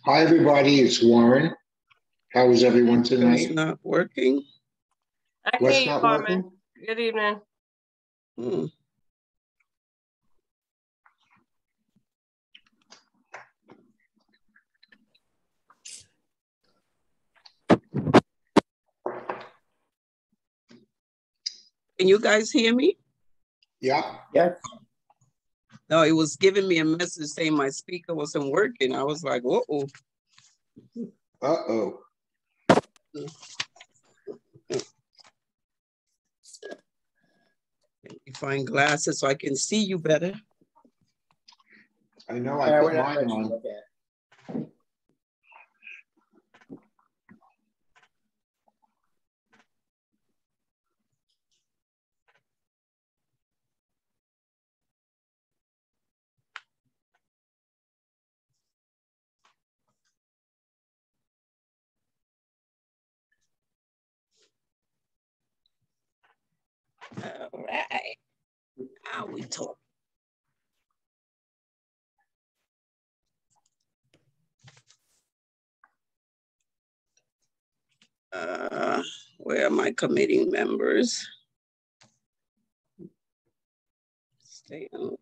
Hi, everybody. It's Warren. How is everyone tonight? It's not working. I can What's hear you, not Carmen. working? Good evening. Can you guys hear me? Yeah. Yes. No, it was giving me a message saying my speaker wasn't working. I was like, uh-oh. Uh-oh. Let me find glasses so I can see you better. I know I put mine on. All right. Now we talk. Where are my committee members? Stay on.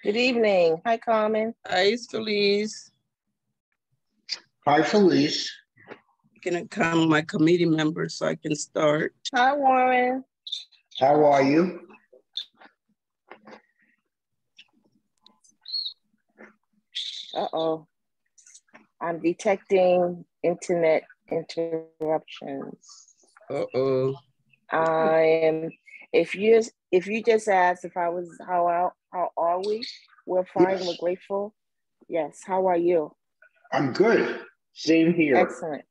Good evening. Hi, Carmen. Hi, Felice. Hi, Felice. Can I count my committee members so I can start? Hi, Warren. How are you? Uh-oh. I'm detecting internet interruptions. Uh-oh. I am. If you just asked if I was how are we? We're fine. Yes. We're grateful. Yes. How are you? I'm good. Same here. Excellent.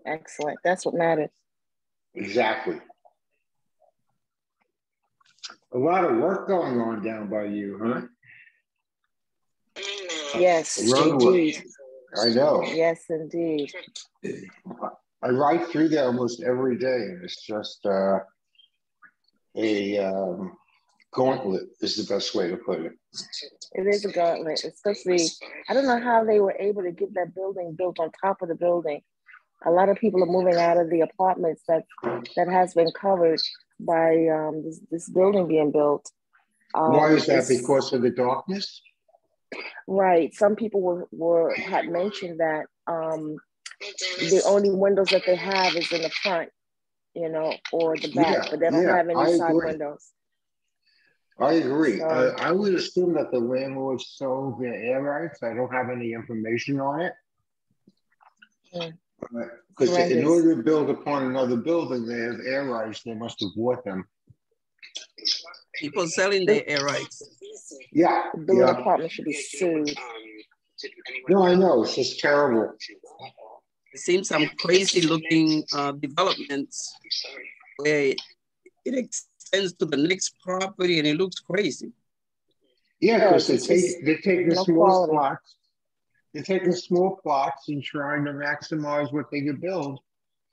Excellent. That's what matters. Exactly. A lot of work going on down by you, huh? Yes, indeed. I know. Yes, indeed. I ride through there almost every day, and it's just a gauntlet is the best way to put it. It is a gauntlet, especially, I don't know how they were able to get that building built on top of the building. A lot of people are moving out of the apartments that has been covered by this building being built. Why is that? Because of the darkness? Right. Some people had mentioned that the only windows that they have is in the front, or the back, but they don't have any side windows. I agree. So, I would assume that the landlord sold their air rights. I don't have any information on it. Because in order to build upon another building, they have air rights. They must have bought them. People selling their air rights. Yeah. The apartment should be sued. No, I know. It's just terrible. It seems some crazy looking developments where it extends to the next property and it looks crazy. Yeah, because they're taking small plots. They're taking small plots and trying to maximize what they can build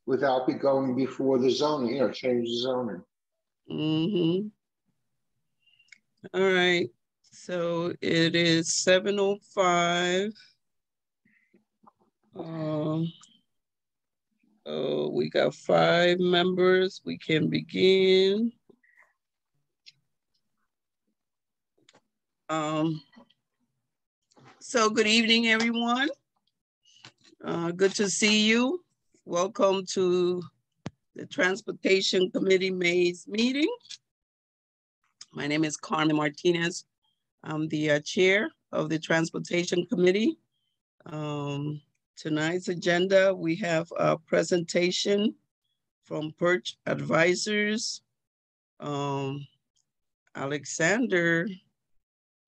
without going before the zoning, change the zoning. Mm-hmm. All right. So it is 7:05. We got 5 members. We can begin. So good evening, everyone. Good to see you. Welcome to the Transportation Committee May's meeting. My name is Carmen Martinez. I'm the chair of the Transportation Committee. Tonight's agenda, we have a presentation from Perch Advisors. Alexander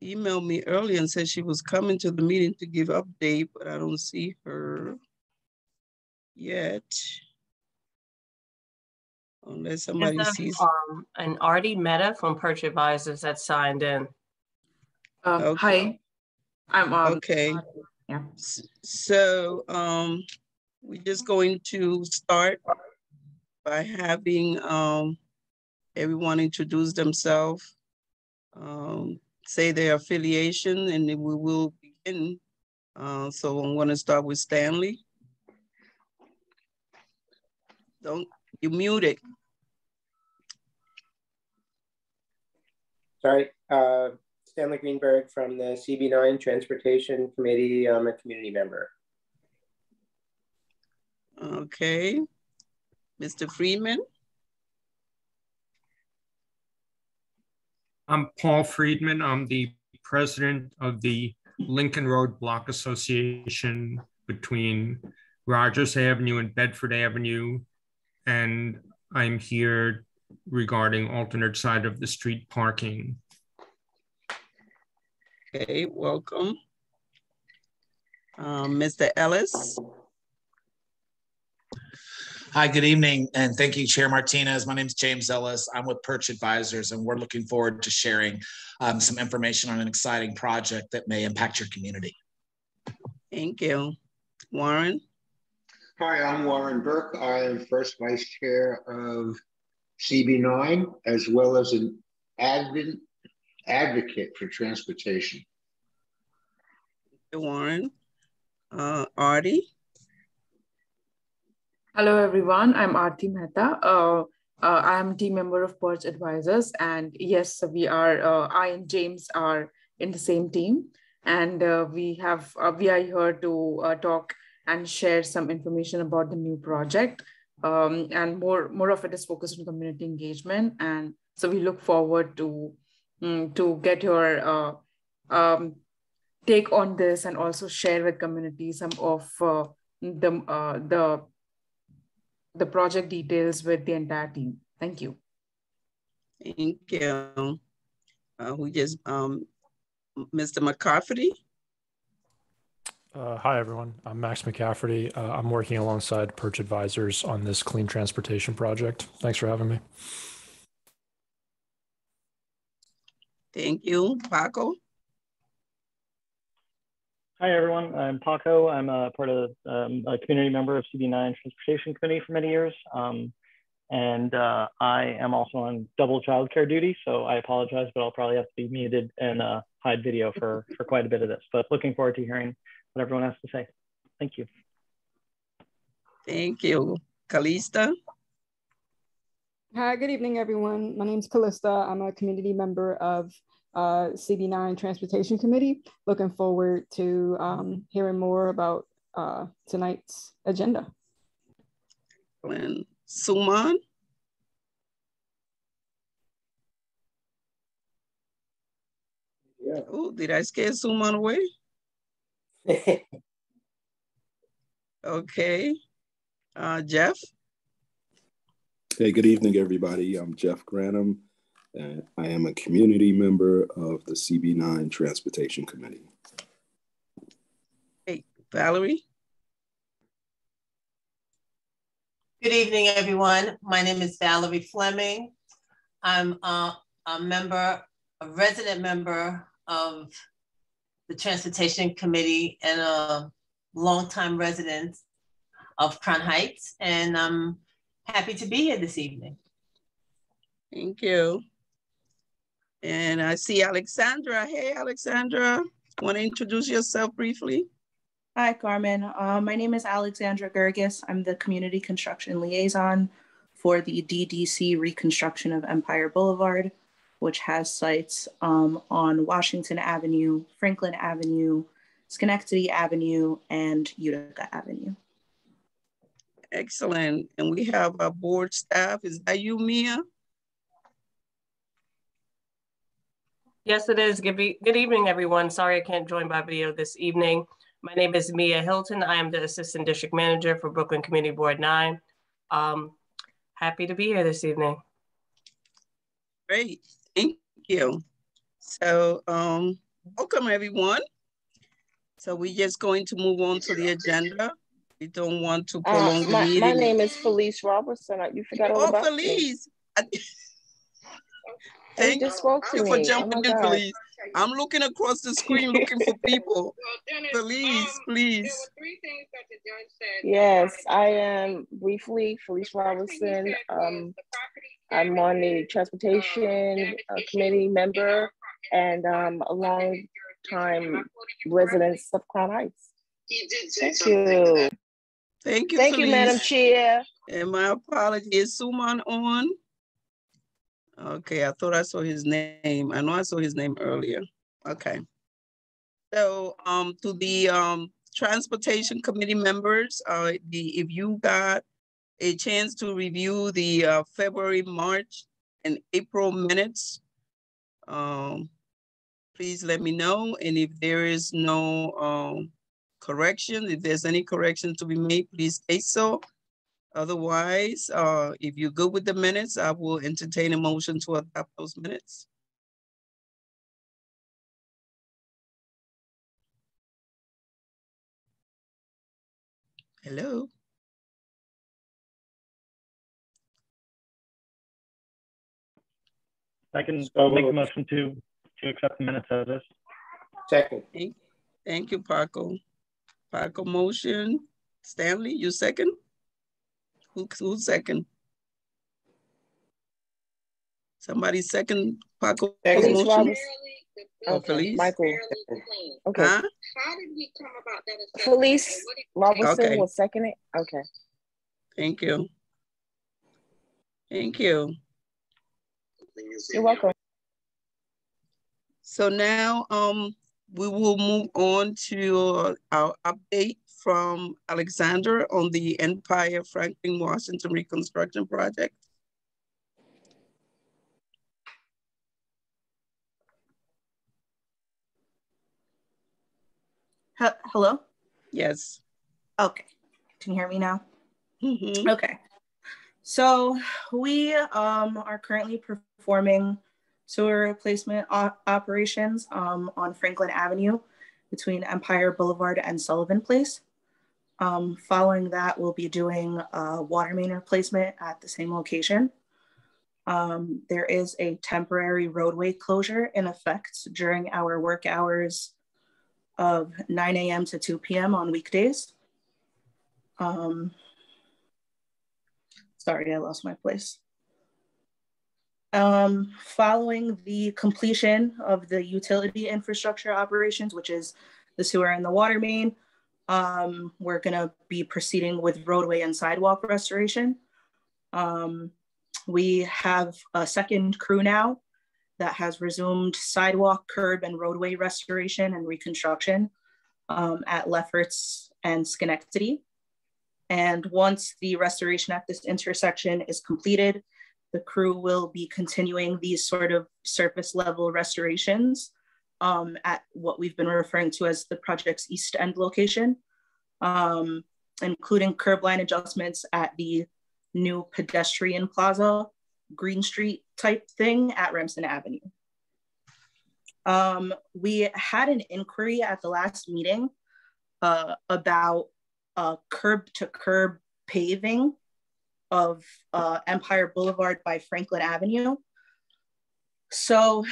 emailed me earlier and said she was coming to the meeting to give update, but I don't see her yet. Unless somebody sees. And Artie Meta from Perch Advisors that signed in. Okay. Hi, I'm okay. Yeah. So we're just going to start by having everyone introduce themselves, say their affiliation, and then we will begin. So I'm going to start with Stanley. You muted. Sorry, Stanley Greenberg from the CB9 Transportation Committee. I'm a community member. Okay. Mr. Friedman. I'm Paul Friedman. I'm the president of the Lincoln Road Block Association between Rogers Avenue and Bedford Avenue. And I'm here regarding alternate side of the street parking. Okay, welcome. Mr. Ellis. Hi, good evening, and thank you, Chair Martinez. My name is James Ellis. I'm with Perch Advisors, and we're looking forward to sharing some information on an exciting project that may impact your community. Thank you. Warren. Hi, I'm Warren Burke. I am first vice chair of CB9, as well as an advocate for transportation. Warren. Artie. Hello, everyone. I'm Aarti Mehta. I am a team member of Perch Advisors. And yes, we are, I and James are in the same team. And we are here to talk and share some information about the new project. And more of it is focused on community engagement. And so we look forward to get your take on this and also share with community some of the project details with the entire team. Thank you. Thank you. Mr. McCafferty. Hi, everyone. I'm Max McCafferty. I'm working alongside Perch Advisors on this clean transportation project. Thanks for having me. Thank you. Paco. Hi, everyone. I'm Paco. I'm a part of a community member of CB9 Transportation Committee for many years. I am also on double childcare duty, so I apologize, but I'll probably have to be muted and hide video for quite a bit of this. But looking forward to hearing what everyone has to say. Thank you. Thank you. Callista. Hi, good evening, everyone. My name is Callista. I'm a community member of CB9 Transportation Committee. Looking forward to hearing more about tonight's agenda. And Suman. Yeah. Oh, did I scare Suman away? Okay. Jeff. Hey, good evening, everybody. I'm Jeff Granum, and I am a community member of the CB9 Transportation Committee. Hey, Valerie. Good evening, everyone. My name is Valerie Fleming. I'm a resident member of the Transportation Committee and a longtime resident of Crown Heights, and I'm happy to be here this evening. Thank you. And I see Alexandra. Hey, Alexandra. Want to introduce yourself briefly? Hi, Carmen. My name is Alexandra Gergis. I'm the Community Construction Liaison for the DDC Reconstruction of Empire Boulevard, which has sites on Washington Avenue, Franklin Avenue, Schenectady Avenue, and Utica Avenue. Excellent. And we have our board staff. Is that you, Mia? Yes, it is. Good evening, everyone. Sorry I can't join by video this evening. My name is Mia Hilton. I am the Assistant District Manager for Brooklyn Community Board 9. Happy to be here this evening. Great, thank you. So welcome, everyone. So we're just going to move on to the agenda. We don't want to prolong the meeting. My name is Felice Robertson. You forgot all about Felice. me. Thank you just spoke to me. For jumping in, Felice. I'm looking across the screen looking for people. Please, please. There were 3 things that the judge said. Yes, I am briefly Felice Robinson. I'm on the transportation committee member and a long time resident of Crown Heights. Thank you. Thank you, Thank you, Madam Chair. And my apologies. Is Suman on? Okay, I thought I saw his name. I know I saw his name earlier. Okay. So to the transportation committee members, if you got a chance to review the February, March, and April minutes, please let me know. And if there is no correction, if there's any correction to be made, please say so. Otherwise, if you're good with the minutes, I will entertain a motion to adopt those minutes. Hello. I can make a motion to accept the minutes as is. Second. Thank you, Paco. Paco motion. Stanley, you second? Who's second? Somebody second Paco motion? Oh, Felice? Michael. Okay. Huh? How did we come about that? Felice Robinson was seconded? Okay. Thank you. Thank you. You're welcome. So now we will move on to our update from Alexander on the Empire Franklin Washington Reconstruction Project. Hello? Yes. Okay. Can you hear me now? Mm-hmm. Okay. So we are currently performing sewer replacement operations on Franklin Avenue between Empire Boulevard and Sullivan Place. Following that, we'll be doing a water main replacement at the same location. There is a temporary roadway closure in effect during our work hours of 9 a.m. to 2 p.m. on weekdays. Sorry, I lost my place. Following the completion of the utility infrastructure operations, which is the sewer and the water main, we're gonna be proceeding with roadway and sidewalk restoration. We have a second crew now that has resumed sidewalk, curb, and roadway restoration and reconstruction at Lefferts and Schenectady. And once the restoration at this intersection is completed, the crew will be continuing these sort of surface level restorations at what we've been referring to as the project's East End location, including curb line adjustments at the new pedestrian plaza, Green Street type thing at Remsen Avenue. We had an inquiry at the last meeting about curb to curb paving of Empire Boulevard by Franklin Avenue. So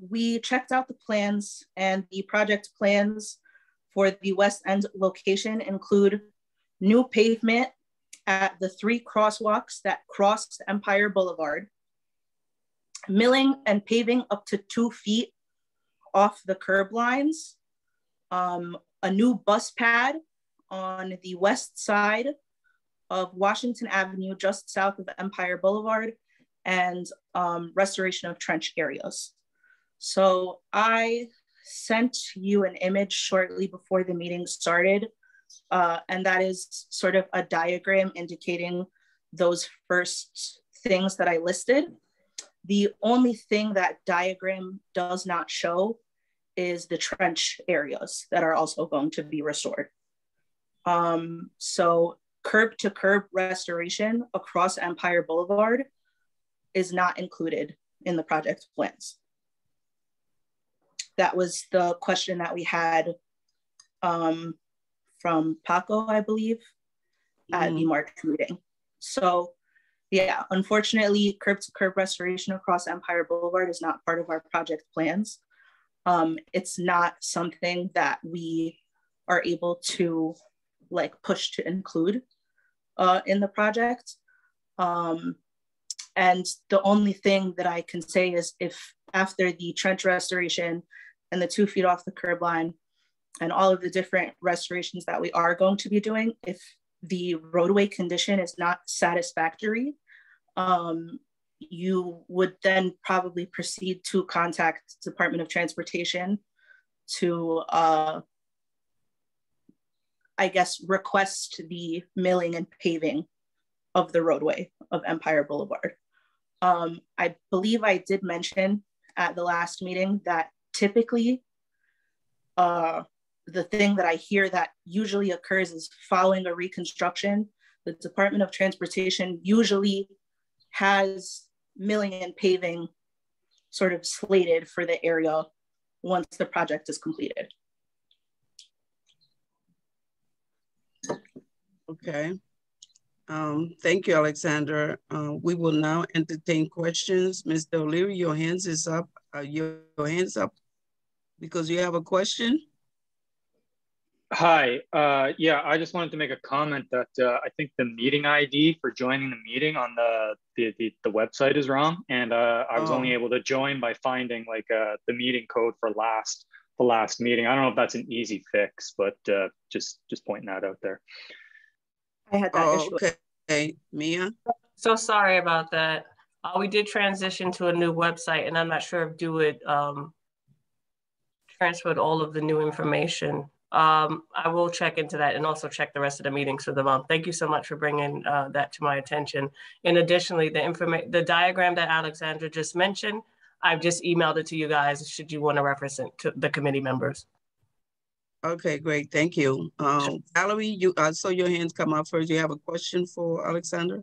we checked out the plans, and the project plans for the West End location include new pavement at the 3 crosswalks that cross Empire Boulevard, milling and paving up to 2 feet off the curb lines, a new bus pad on the west side of Washington Avenue, just south of Empire Boulevard, and restoration of trench areas. So I sent you an image shortly before the meeting started, and that is sort of a diagram indicating those first things that I listed. The only thing that diagram does not show is the trench areas that are also going to be restored. So curb to curb restoration across Empire Boulevard is not included in the project plans. That was the question that we had from Paco, I believe, at the March meeting. So yeah, unfortunately, curb to curb restoration across Empire Boulevard is not part of our project plans. It's not something that we are able to like push to include in the project. And the only thing that I can say is if after the trench restoration and the 2 feet off the curb line and all of the different restorations that we are going to be doing, if the roadway condition is not satisfactory, you would then probably proceed to contact Department of Transportation to, I guess, request the milling and paving of the roadway of Empire Boulevard. I believe I did mention at the last meeting that typically the thing that I hear that usually occurs is following a reconstruction, the Department of Transportation usually has milling and paving sort of slated for the area once the project is completed. Okay. Thank you, Alexander. We will now entertain questions. Mr. O'Leary, your hands is up. Your hands up because you have a question. Hi, yeah, I just wanted to make a comment that I think the meeting ID for joining the meeting on the website is wrong. And I was only able to join by finding like the meeting code for the last meeting. I don't know if that's an easy fix, but just pointing that out there. I had that issue. Okay, Mia? So sorry about that. We did transition to a new website and I'm not sure if DoIT transferred all of the new information. I will check into that and also check the rest of the meetings for the month. Thank you so much for bringing that to my attention. And additionally, the diagram that Alexandra just mentioned, I've just emailed it to you guys should you want to reference it to the committee members. Okay, great, thank you. Valerie, I saw your hands come up first. You have a question for Alexandra?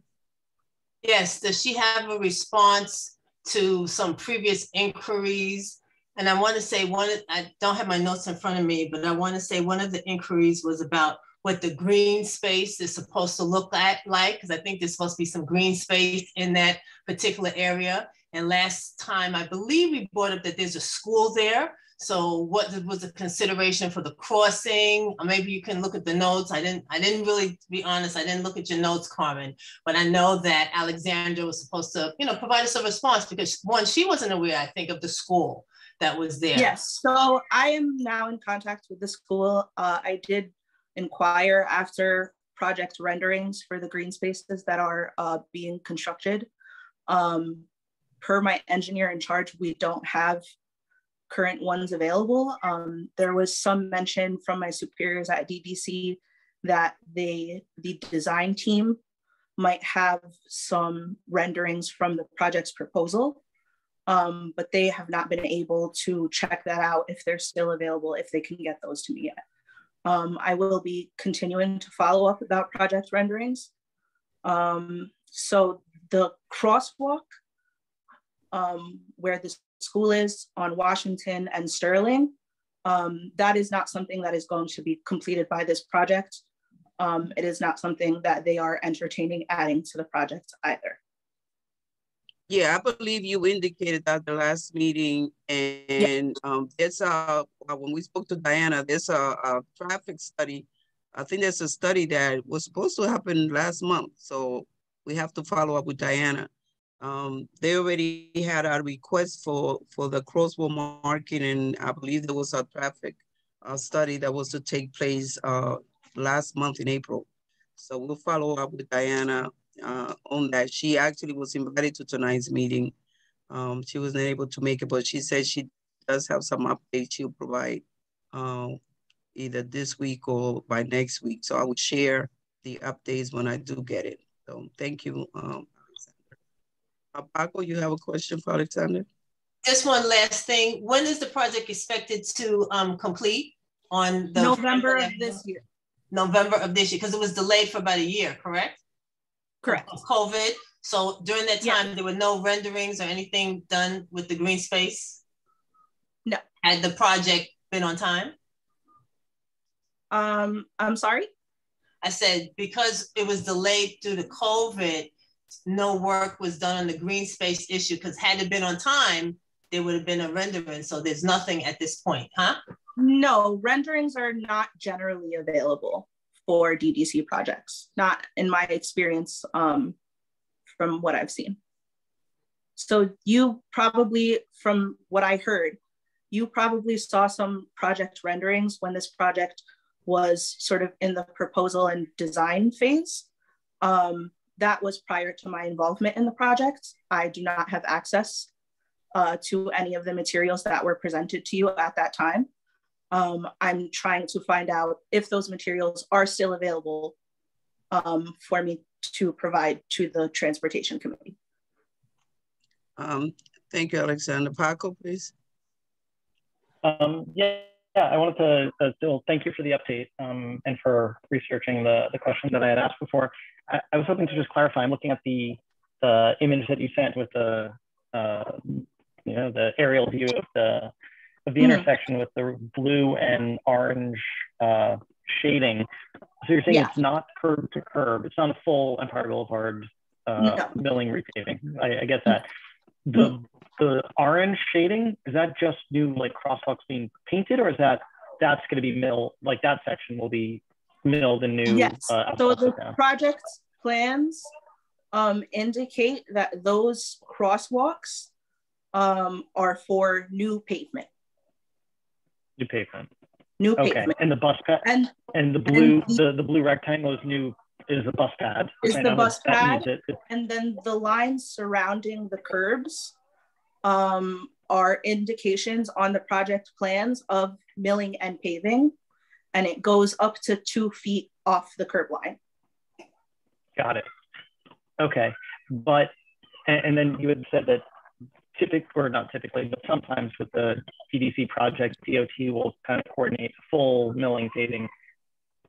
Yes, does she have a response to some previous inquiries? And I want to say I don't have my notes in front of me, but I want to say one of the inquiries was about what the green space is supposed to look like, because I think there's supposed to be some green space in that particular area. And last time, I believe we brought up that there's a school there. So what was the consideration for the crossing? Or maybe you can look at the notes. I didn't really, to be honest, I didn't look at your notes, Carmen, but I know that Alexandra was supposed to, provide us a response because one, she wasn't aware, I think, of the school that was there. Yes, so I am now in contact with the school. I did inquire after project renderings for the green spaces that are being constructed. Per my engineer in charge, we don't have current ones available. There was some mention from my superiors at DDC that the design team might have some renderings from the project's proposal. But they have not been able to check that out if they're still available, if they can get those to me yet. I will be continuing to follow up about project renderings. So the crosswalk where the school is on Washington and Sterling, that is not something that is going to be completed by this project. It is not something that they are entertaining adding to the project either. Yeah, I believe you indicated that the last meeting, and there's when we spoke to Diana, there's a traffic study. I think there's a study that was supposed to happen last month, so we have to follow up with Diana. They already had a request for the crosswalk marking, and I believe there was a traffic study that was to take place last month in April. So we'll follow up with Diana on that. She actually was invited to tonight's meeting. She wasn't able to make it, but she said she does have some updates she'll provide either this week or by next week. So I would share the updates when I do get it. So thank you, Alexander. Paco, you have a question for Alexander? Just one last thing. When is the project expected to complete? On the November of this year. November of this year, because it was delayed for about a year, correct? Correct. Of COVID. So during that time, there were no renderings or anything done with the green space? No. Had the project been on time? I'm sorry? I said, because it was delayed due to COVID, no work was done on the green space issue, because had it been on time, there would have been a rendering. So there's nothing at this point, huh? No, renderings are not generally available for DDC projects, not in my experience from what I've seen. So you probably, from what I heard, you probably saw some project renderings when this project was sort of in the proposal and design phase. That was prior to my involvement in the project. I do not have access to any of the materials that were presented to you at that time. I'm trying to find out if those materials are still available for me to provide to the Transportation Committee. Thank you, Alexander. Paco, please. Yeah, I wanted to still thank you for the update and for researching the question that I had asked before. I was hoping to just clarify. I'm looking at the image that you sent with the the aerial view of the intersection with the blue and orange shading. So you're saying it's not curb to curb. It's not a full Empire Boulevard milling repaving. I get that. The orange shading, is that just new like crosswalks being painted, or is that's going to be milled, like that section will be milled and new? Yes, so the project plans indicate that those crosswalks are for new pavement. New pavement. New okay. pavement. And the bus pad and the blue the blue rectangle is new, is the bus pad. Is the bus pad, and then the lines surrounding the curbs are indications on the project plans of milling and paving, and it goes up to 2 feet off the curb line. Got it. Okay, but and then you had said that not typically, but sometimes with the DDC project, DOT will kind of coordinate full milling paving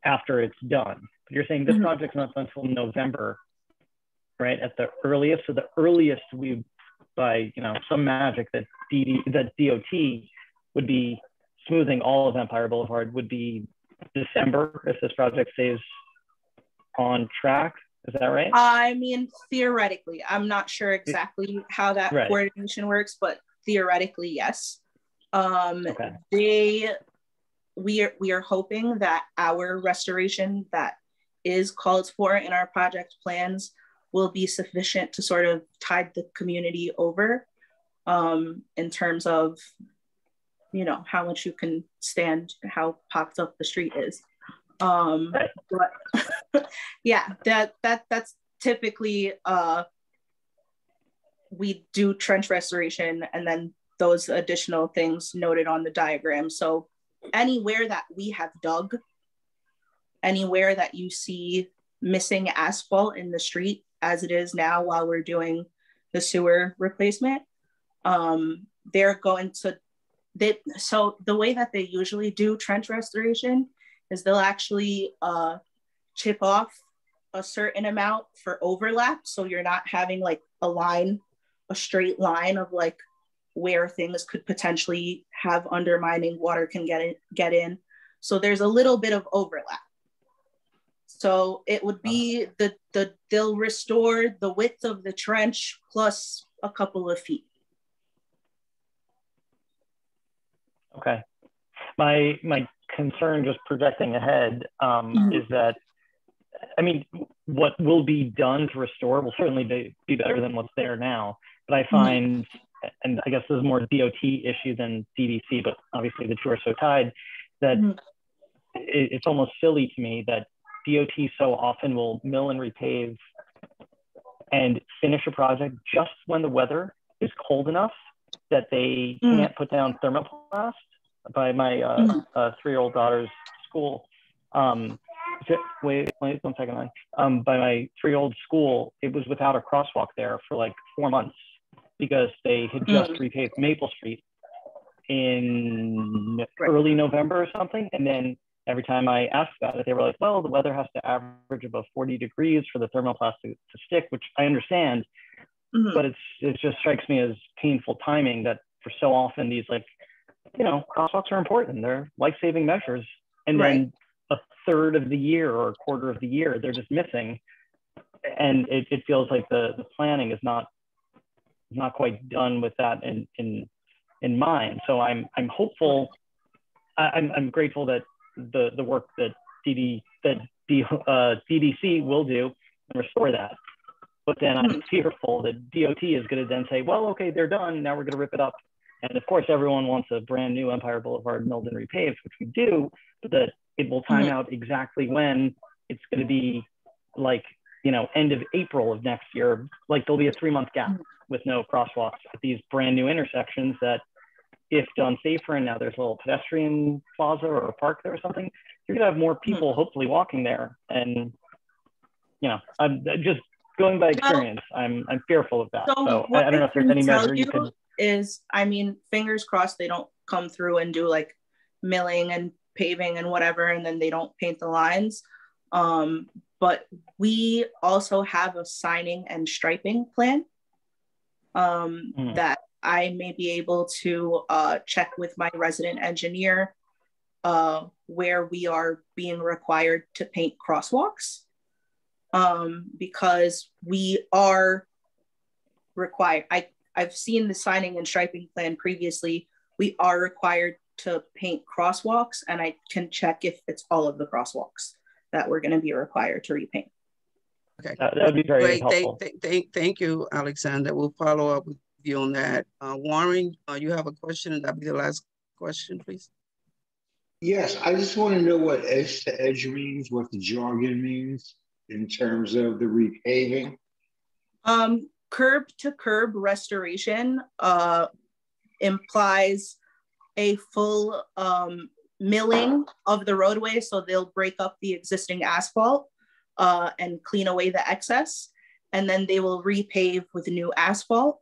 after it's done. But you're saying this project's not until November, right? At the earliest. So the earliest we, by some magic, that DOT would be smoothing all of Empire Boulevard would be December if this project stays on track. Is that right? I mean, theoretically, I'm not sure exactly how that coordination works, but theoretically, yes. We are hoping that our restoration that is called for in our project plans will be sufficient to sort of tide the community over in terms of, how much you can stand, how popped up the street is. But yeah, that's typically we do trench restoration and then those additional things noted on the diagram. So anywhere that we have dug, anywhere that you see missing asphalt in the street as it is now while we're doing the sewer replacement, they're going to, so the way that they usually do trench restoration is they'll actually chip off a certain amount for overlap. So you're not having like a straight line of like where things could potentially have undermining water can get in. So there's a little bit of overlap. So it would be they'll restore the width of the trench plus a couple of feet. Okay. My concern, just projecting ahead, is that, I mean, what will be done to restore will certainly be better than what's there now. But I find, and I guess this is more DOT issue than DDC, but obviously the two are so tied, that it's almost silly to me that DOT so often will mill and repave and finish a project just when the weather is cold enough that they can't put down thermoplast. By my 3-year-old daughter's school, wait 1 second. By my 3-year-old school, it was without a crosswalk there for like 4 months because they had just repaved Maple Street in early November or something. And then every time I asked about it, they were like, well, the weather has to average above 40 degrees for the thermoplast to stick, which I understand, but it just strikes me as painful timing that for so often these crosswalks are important. They're life-saving measures. And then a third of the year or a quarter of the year, they're just missing. And it feels like the planning is not quite done with that in in mind. So I'm hopeful. I'm grateful that the work that DDC will do and restore that. But then I'm fearful that DOT is going to then say, well, okay, they're done. Now we're going to rip it up. And of course, everyone wants a brand new Empire Boulevard milled and repaved, which we do, but that it will time out exactly when it's going to be like, you know, end of April of next year. Like there'll be a 3-month gap with no crosswalks at these brand new intersections that, if done safer, and now there's a little pedestrian plaza or a park there or something, you're gonna have more people hopefully walking there. And, you know, I'm just going by experience, I'm fearful of that. So I don't know if there's any measure you could. Is, I mean, fingers crossed they don't come through and do like milling and paving and whatever, and then they don't paint the lines. But we also have a signing and striping plan that I may be able to check with my resident engineer where we are being required to paint crosswalks, because we are required. I've seen the signing and striping plan previously. We are required to paint crosswalks, and I can check if it's all of the crosswalks that we're going to be required to repaint. Okay, that would be very helpful. Thank you, Alexander. We'll follow up with you on that. Warren, you have a question, and that'll be the last question, please. Yes, I just want to know what edge to edge means, what the jargon means in terms of the repaving. Curb to curb restoration implies a full milling of the roadway. So they'll break up the existing asphalt and clean away the excess. And then they will repave with new asphalt.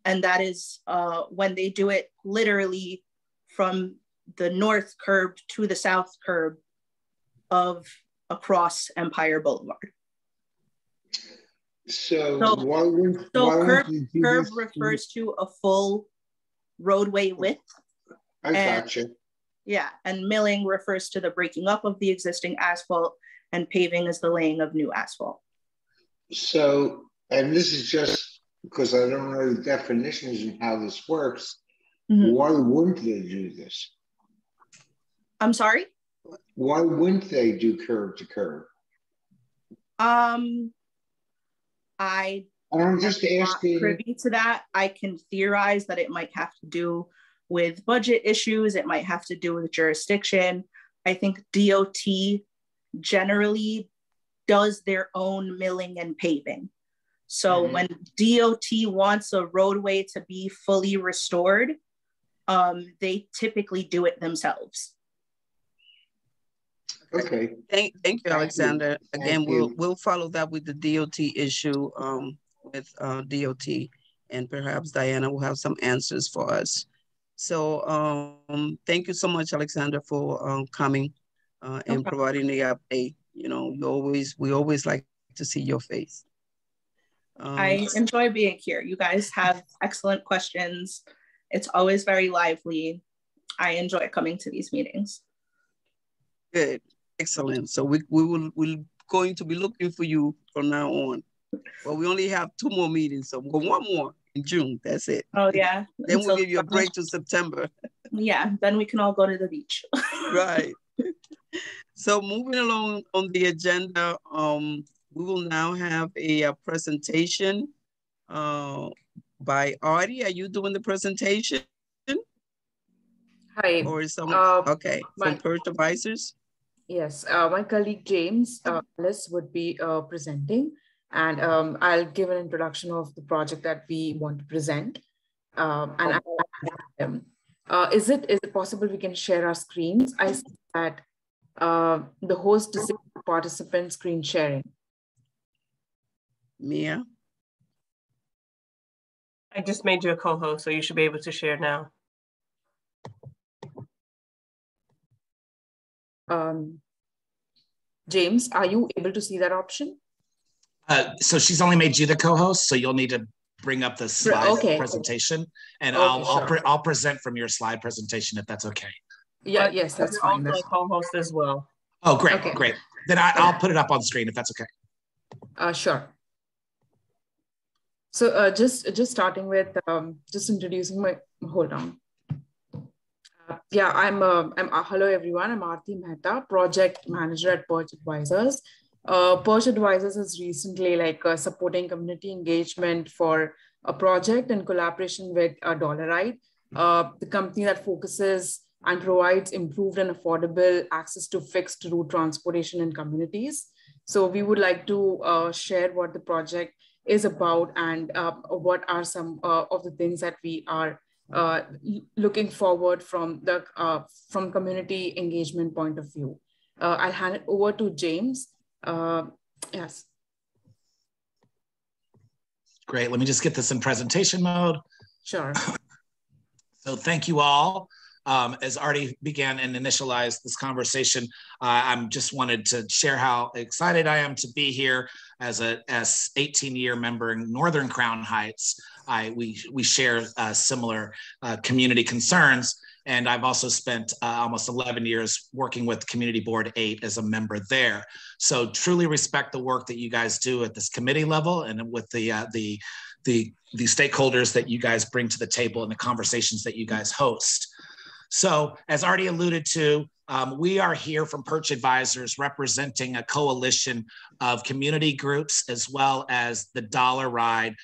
And that is when they do it literally from the north curb to the south curb of across Empire Boulevard. So curb refers to a full roadway width. I gotcha. Yeah, and milling refers to the breaking up of the existing asphalt, and paving is the laying of new asphalt. So, and this is just because I don't know the definitions and how this works. Why wouldn't they do this? I'm sorry? Why wouldn't they do curb to curb? I'm just asking. Privy to that. I can theorize that it might have to do with budget issues. It might have to do with jurisdiction. I think DOT generally does their own milling and paving. So when DOT wants a roadway to be fully restored, they typically do it themselves. Okay. Thank you, Alexander. Again, we'll follow that with the DOT issue with DOT, and perhaps Diana will have some answers for us. So thank you so much, Alexander, for coming and providing the update. You know, we always like to see your face. I enjoy being here. You guys have excellent questions. It's always very lively. I enjoy coming to these meetings. Good. Excellent. So we're going to be looking for you from now on. Well, we only have 2 more meetings, so we'll go 1 more in June. That's it. Oh yeah. Then we'll give you a break to September. Yeah, then we can all go to the beach. Right. So moving along on the agenda, we will now have a presentation by Artie. Are you doing the presentation? Hi. Or is someone, okay, from Perch Advisors? Yes, my colleague James Ellis would be presenting, and I'll give an introduction of the project that we want to present. And is it possible we can share our screens? I see that the host is participant screen sharing. Mia? I just made you a co-host, so you should be able to share now. James, are you able to see that option? So she's only made you the co-host, so you'll need to bring up the slide presentation, and I'll present from your slide presentation if that's okay. Yeah, yes, that's fine. That's co-host as well. Oh, great, great. Then I'll put it up on screen if that's okay. Sure. So just starting with just introducing my, hold on. Hello everyone, I'm Aarti Mehta, project manager at Perch Advisors. Perch Advisors is recently supporting community engagement for a project in collaboration with Dollaride, the company that focuses and provides improved and affordable access to fixed route transportation in communities. So we would like to share what the project is about and what are some of the things that we are looking forward from the community engagement point of view. I'll hand it over to James. Yes. Great, let me just get this in presentation mode. Sure. So thank you all. As Artie began and initialized this conversation, I just wanted to share how excited I am to be here as a 18-year member in Northern Crown Heights. We share similar community concerns, and I've also spent almost 11 years working with Community Board 8 as a member there. So truly respect the work that you guys do at this committee level and with the stakeholders that you guys bring to the table and the conversations that you guys host. So as already alluded to, we are here from Perch Advisors representing a coalition of community groups as well as the Dollaride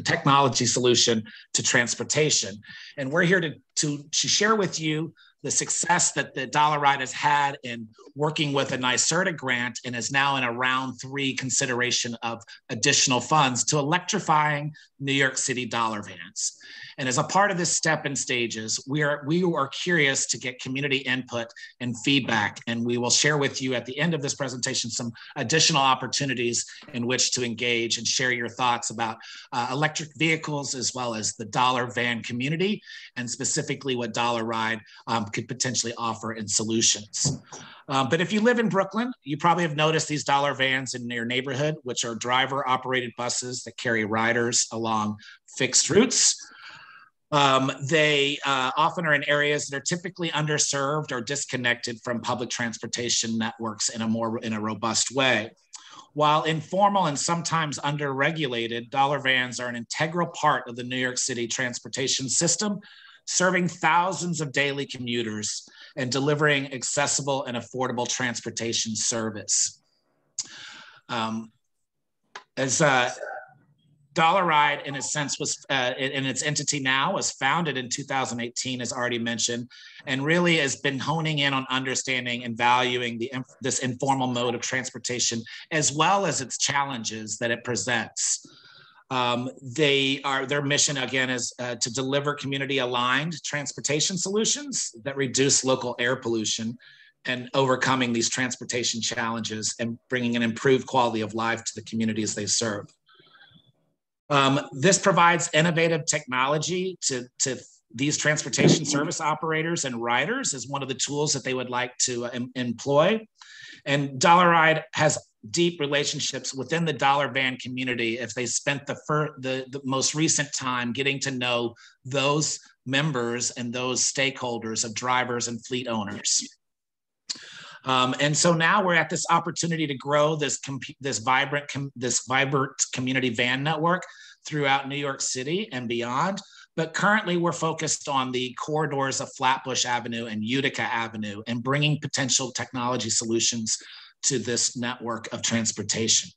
technology solution to transportation. And we're here to share with you the success that the Dollaride has had in working with a NYSERDA grant and is now in a round 3 consideration of additional funds to electrifying New York City dollar vans. And as a part of this step in stages, we are curious to get community input and feedback, and we will share with you at the end of this presentation some additional opportunities in which to engage and share your thoughts about electric vehicles as well as the dollar van community, and specifically what Dollaride could potentially offer in solutions. But if you live in Brooklyn, you probably have noticed these dollar vans in your neighborhood, which are driver-operated buses that carry riders along fixed routes. They often are in areas that are typically underserved or disconnected from public transportation networks in a robust way. While informal and sometimes underregulated, dollar vans are an integral part of the New York City transportation system, serving thousands of daily commuters and delivering accessible and affordable transportation service. Dollaride, in a sense, was in its entity now, was founded in 2018, as already mentioned, and really has been honing in on understanding and valuing this informal mode of transportation, as well as its challenges that it presents. Their mission, again, is to deliver community-aligned transportation solutions that reduce local air pollution and overcoming these transportation challenges and bringing an improved quality of life to the communities they serve. This provides innovative technology to these transportation service operators and riders as one of the tools that they would like to employ. And Dollaride has deep relationships within the dollar van community if they spent the most recent time getting to know those members and those stakeholders of drivers and fleet owners. And so now we're at this opportunity to grow this vibrant community van network throughout New York City and beyond. But currently we're focused on the corridors of Flatbush Avenue and Utica Avenue and bringing potential technology solutions to this network of transportation.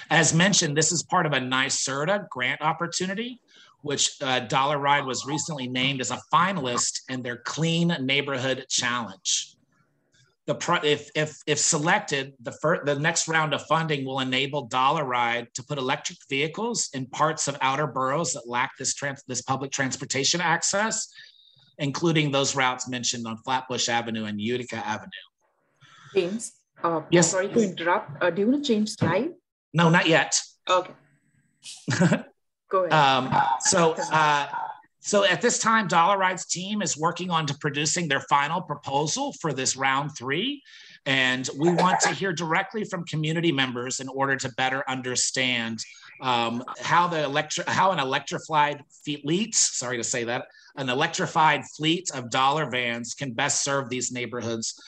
As mentioned, this is part of a NYSERDA grant opportunity, which Dollaride was recently named as a finalist in their Clean Neighborhood Challenge. If selected, the next round of funding will enable Dollaride to put electric vehicles in parts of outer boroughs that lack this public transportation access, including those routes mentioned on Flatbush Avenue and Utica Avenue. James, yes. Sorry to interrupt. Do you want to change slide? No, not yet. Okay. Go ahead. So at this time, Dollaride's team is working on producing their final proposal for this round 3. And we want to hear directly from community members in order to better understand how an electrified fleet, sorry to say that, an electrified fleet of dollar vans can best serve these neighborhoods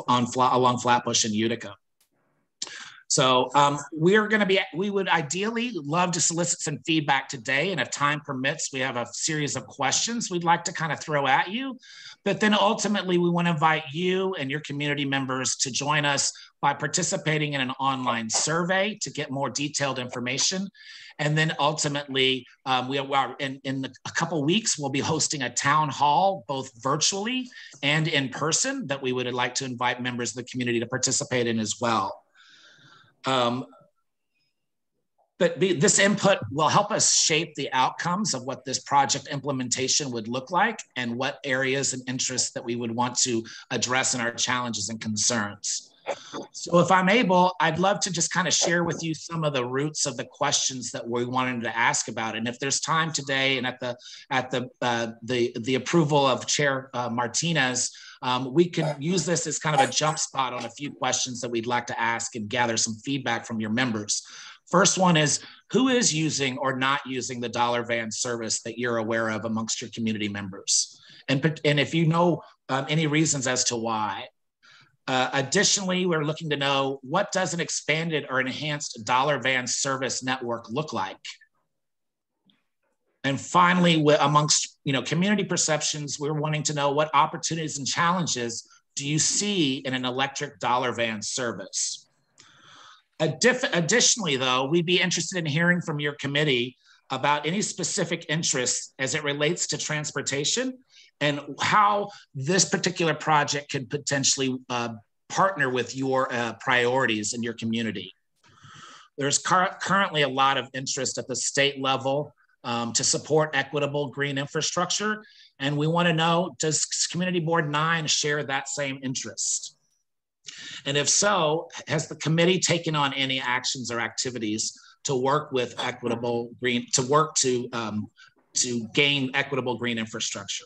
along Flatbush and Utica. So we would ideally love to solicit some feedback today. And if time permits, we have a series of questions we'd like to kind of throw at you. But then ultimately, we want to invite you and your community members to join us by participating in an online survey to get more detailed information. And then ultimately, in a couple of weeks, we'll be hosting a town hall, both virtually and in person, that we would like to invite members of the community to participate in as well. But this input will help us shape the outcomes of what this project implementation would look like and what areas and interests that we would want to address in our challenges and concerns. So if I'm able, I'd love to just kind of share with you some of the roots of the questions that we wanted to ask about. And if there's time today and at the approval of Chair Martinez, we could use this as kind of a jump spot on a few questions that we'd like to ask and gather some feedback from your members. First one is, who is using or not using the dollar van service that you're aware of amongst your community members? And if you know any reasons as to why. Additionally, we're looking to know, what does an expanded or enhanced dollar van service network look like? And finally, amongst community perceptions, we're wanting to know, what opportunities and challenges do you see in an electric dollar van service? Additionally, though, we'd be interested in hearing from your committee about any specific interests as it relates to transportation and how this particular project could potentially partner with your priorities in your community. There's currently a lot of interest at the state level to support equitable green infrastructure. And we want to know, does Community Board 9 share that same interest? And if so, has the committee taken on any actions or activities to work with equitable green, to gain equitable green infrastructure?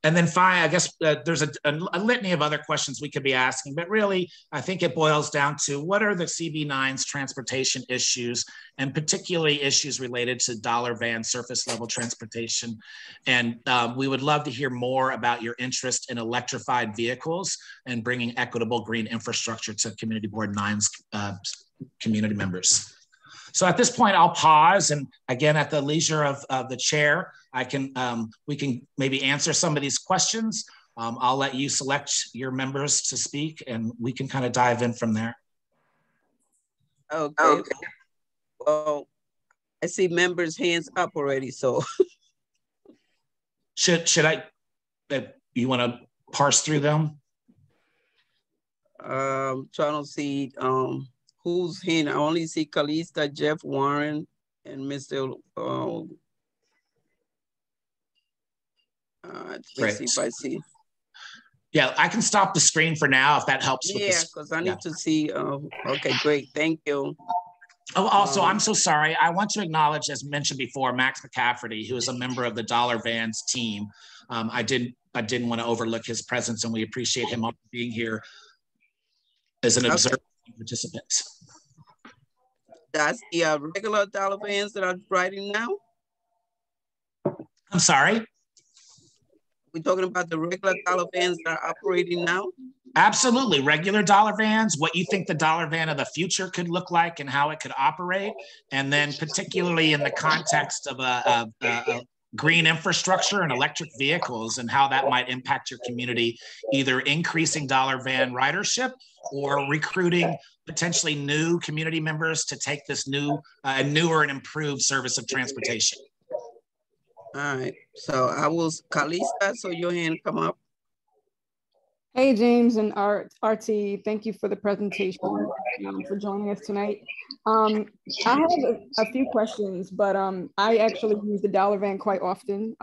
And then finally, I guess there's a litany of other questions we could be asking, but really, I think it boils down to, what are the CB9's transportation issues, and particularly issues related to dollar van surface level transportation. And we would love to hear more about your interest in electrified vehicles and bringing equitable green infrastructure to Community Board 9's community members. So at this point, I'll pause, and again, at the leisure of the chair, we can maybe answer some of these questions. I'll let you select your members to speak, and we can kind of dive in from there. Okay. Well, I see members' hands up already, so. Should I, you want to parse through them? Trying to see who's hand. I only see Kalista, Jeff Warren, and Mr. Let's see if I see. Yeah, I can stop the screen for now if that helps. Yeah, because I need to see. Okay, great. Thank you. Oh, also, I'm so sorry. I want to acknowledge, as mentioned before, Max McCafferty, who is a member of the Dollar Vans team. I didn't want to overlook his presence, and we appreciate him being here as an observer participant. That's the regular dollar vans that I'm writing now? I'm sorry? We're talking about the regular dollar vans that are operating now? Absolutely, regular dollar vans, what you think the dollar van of the future could look like and how it could operate. And then particularly in the context of green infrastructure and electric vehicles and how that might impact your community, either increasing dollar van ridership or recruiting potentially new community members to take this newer and improved service of transportation. All right, so I will, Kalista, so your hand come up. Hey, James and RT, thank you for the presentation, for joining us tonight. I have a few questions, but I actually use the dollar van quite often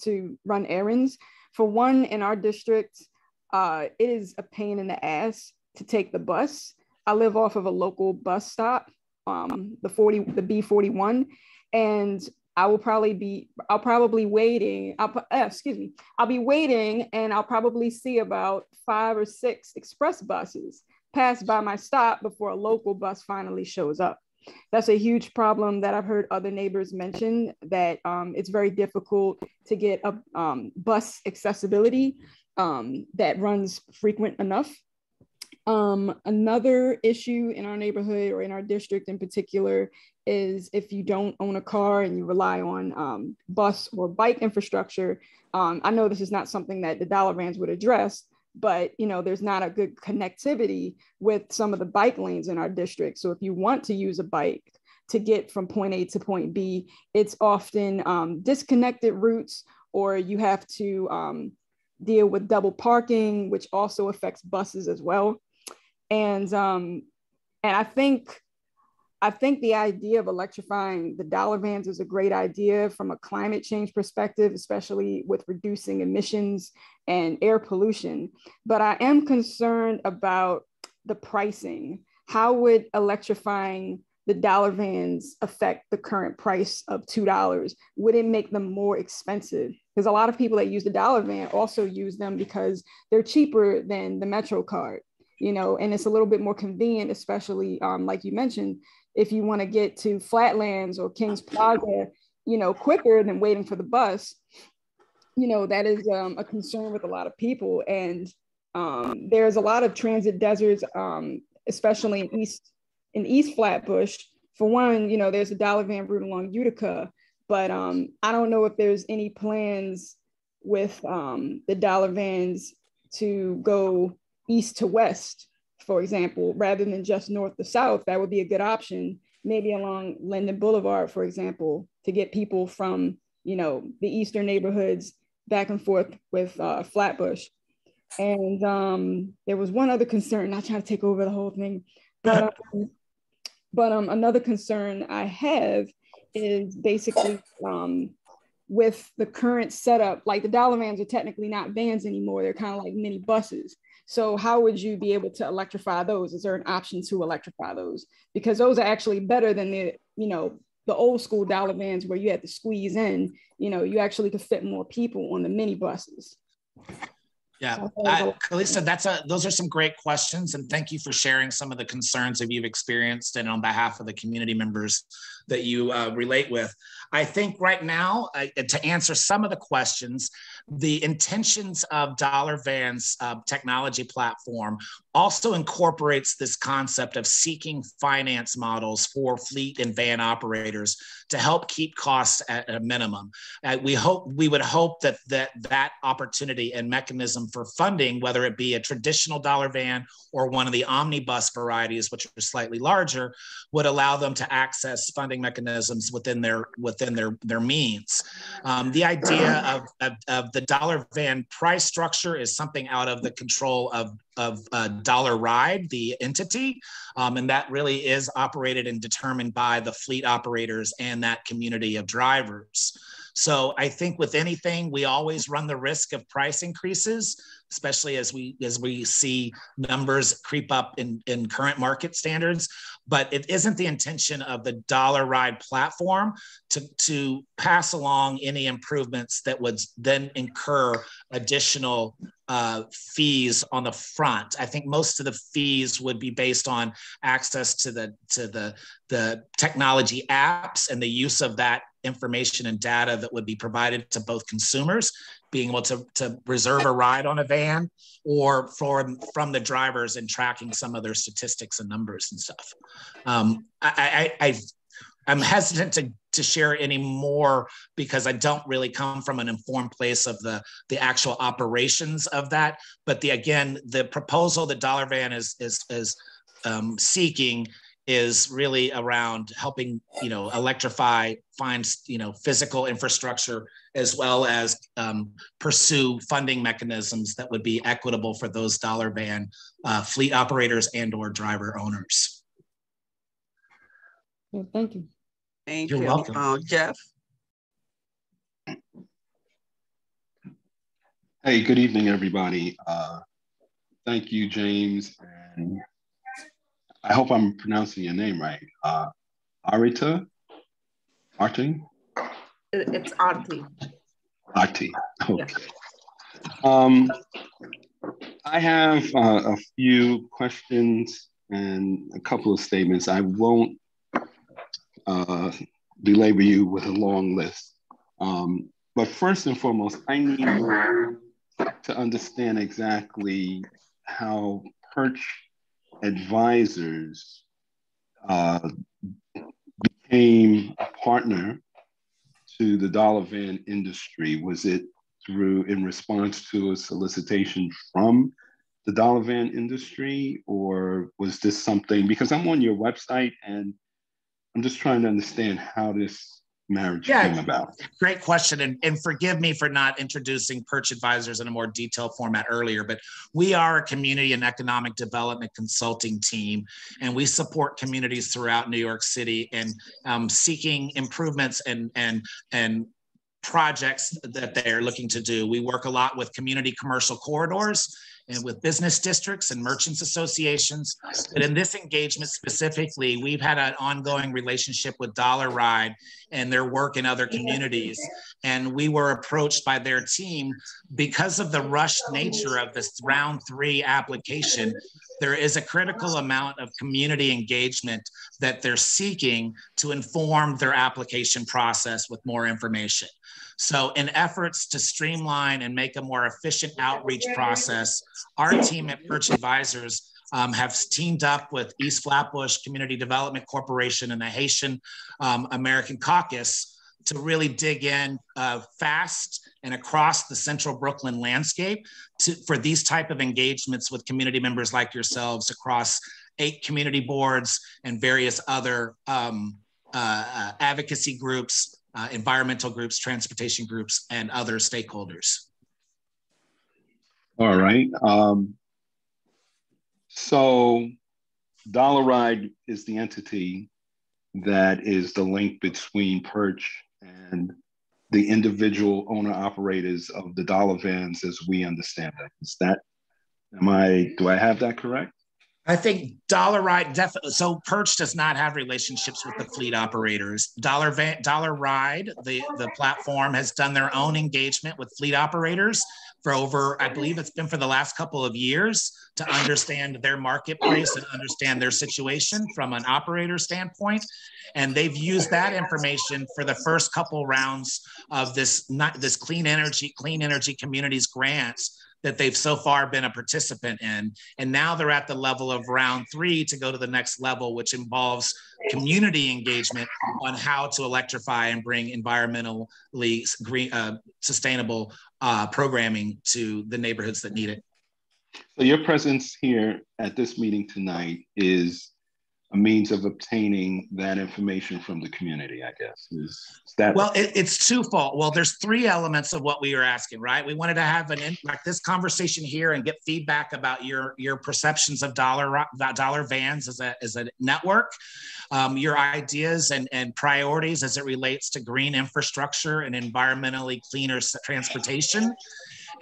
to run errands. For one, in our district, it is a pain in the ass to take the bus. I live off of a local bus stop, the B41, and I'll be waiting. I'll be waiting, and I'll probably see about 5 or 6 express buses pass by my stop before a local bus finally shows up. That's a huge problem that I've heard other neighbors mention, that it's very difficult to get a bus accessibility that runs frequent enough. Another issue in our neighborhood or in our district in particular is if you don't own a car and you rely on bus or bike infrastructure. I know this is not something that the dollar vans would address, but there's not a good connectivity with some of the bike lanes in our district. So if you want to use a bike to get from point A to point B, it's often disconnected routes, or you have to deal with double parking, which also affects buses as well. And I think the idea of electrifying the dollar vans is a great idea from a climate change perspective, especially with reducing emissions and air pollution. But I am concerned about the pricing. How would electrifying the dollar vans affect the current price of $2? Would it make them more expensive? Because a lot of people that use the dollar van also use them because they're cheaper than the Metro card, and it's a little bit more convenient, especially like you mentioned, if you want to get to Flatlands or Kings Plaza, quicker than waiting for the bus. That is a concern with a lot of people. And there's a lot of transit deserts, especially in East Flatbush. For one, there's a dollar van route along Utica, but I don't know if there's any plans with the dollar vans to go east to west, for example, rather than just north to south. That would be a good option, maybe along Linden Boulevard, for example, to get people from, the eastern neighborhoods back and forth with Flatbush. And there was one other concern, not trying to take over the whole thing, but another concern I have is basically with the current setup, like the dollar vans are technically not vans anymore. They're kind of like mini buses. So how would you be able to electrify those? Is there an option to electrify those? Because those are actually better than the old school dollar vans where you had to squeeze in, you actually could fit more people on the mini buses. Yeah, Kalista, those are some great questions, and thank you for sharing some of the concerns that you've experienced and on behalf of the community members that you relate with. I think right now, to answer some of the questions, the intentions of Dollar Van's technology platform also incorporates this concept of seeking finance models for fleet and van operators to help keep costs at a minimum. We would hope that opportunity and mechanism for funding, whether it be a traditional dollar van or one of the omnibus varieties, which are slightly larger, would allow them to access funding mechanisms within their means. The idea of the dollar van price structure is something out of the control of Dollar Ride, the entity, and that really is operated and determined by the fleet operators and that community of drivers. So I think with anything, we always run the risk of price increases, especially as we see numbers creep up in current market standards. But it isn't the intention of the Dollar Ride platform to pass along any improvements that would then incur additional fees on the front. I think most of the fees would be based on access to the technology apps and the use of that information and data that would be provided to both consumers, being able to reserve a ride on a van, or from the drivers and tracking some of their statistics and numbers and stuff. I'm hesitant to share any more because I don't really come from an informed place of the actual operations of that. But the proposal that Dollar Van is seeking is really around helping, electrify, find, physical infrastructure, as well as pursue funding mechanisms that would be equitable for those Dollar Van fleet operators and/or driver owners. Yeah, thank you. You're welcome. Jeff. Hey, good evening, everybody. Thank you, James. And I hope I'm pronouncing your name right. Arita? Arti? It's Arti. Arti, okay. Yeah. I have a few questions and a couple of statements. I won't belabor you with a long list. But first and foremost, I need to understand exactly how Perch advisors became a partner to the dollar van industry? Was it in response to a solicitation from the dollar van industry, or was this something, because I'm on your website and I'm just trying to understand how this marriage came about? Great question. And forgive me for not introducing Perch Advisors in a more detailed format earlier, but we are a community and economic development consulting team, and we support communities throughout New York City and seeking improvements and projects that they're looking to do. We work a lot with community commercial corridors and with business districts and merchants associations. But in this engagement specifically, we've had an ongoing relationship with Dollar Ride and their work in other communities. And we were approached by their team because of the rushed nature of this round 3 application. There is a critical amount of community engagement that they're seeking to inform their application process with more information. So in efforts to streamline and make a more efficient outreach process, our team at Perch Advisors have teamed up with East Flatbush Community Development Corporation and the Haitian American Caucus to really dig in fast and across the central Brooklyn landscape for these type of engagements with community members like yourselves across 8 community boards and various other advocacy groups, environmental groups, transportation groups, and other stakeholders. All right. So Dollar Ride is the entity that is the link between Perch and the individual owner operators of the dollar vans as we understand it. Is that, do I have that correct? I think Dollar Ride definitely. So Perch does not have relationships with the fleet operators. Dollar Ride, the platform, has done their own engagement with fleet operators for over, I believe it's been for the last couple of years, to understand their marketplace and understand their situation from an operator standpoint. And they've used that information for the first couple rounds of this Clean Energy Communities grants that they've so far been a participant in. And now they're at the level of round 3 to go to the next level, which involves community engagement on how to electrify and bring environmentally green, sustainable programming to the neighborhoods that need it. So your presence here at this meeting tonight is a means of obtaining that information from the community, I guess. Is that? Well, it's twofold. Well, there's 3 elements of what we were asking, right? We wanted to have like this conversation here and get feedback about your perceptions of dollar vans as a network, your ideas and priorities as it relates to green infrastructure and environmentally cleaner transportation.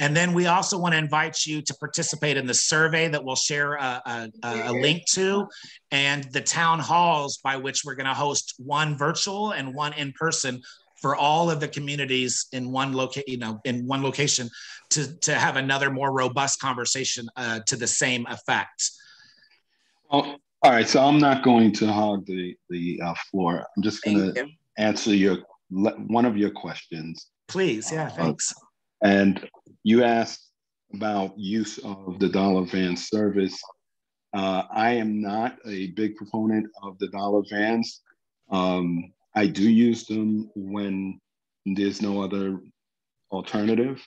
And then we also want to invite you to participate in the survey that we'll share a link to, and the town halls by which we're going to host one virtual and one in person for all of the communities in one location to have another more robust conversation to the same effect. Well, all right, so I'm not going to hog the floor. I'm just going to answer one of your questions. Please, yeah, thanks. And you asked about use of the dollar van service. I am not a big proponent of the dollar vans. I do use them when there's no other alternative.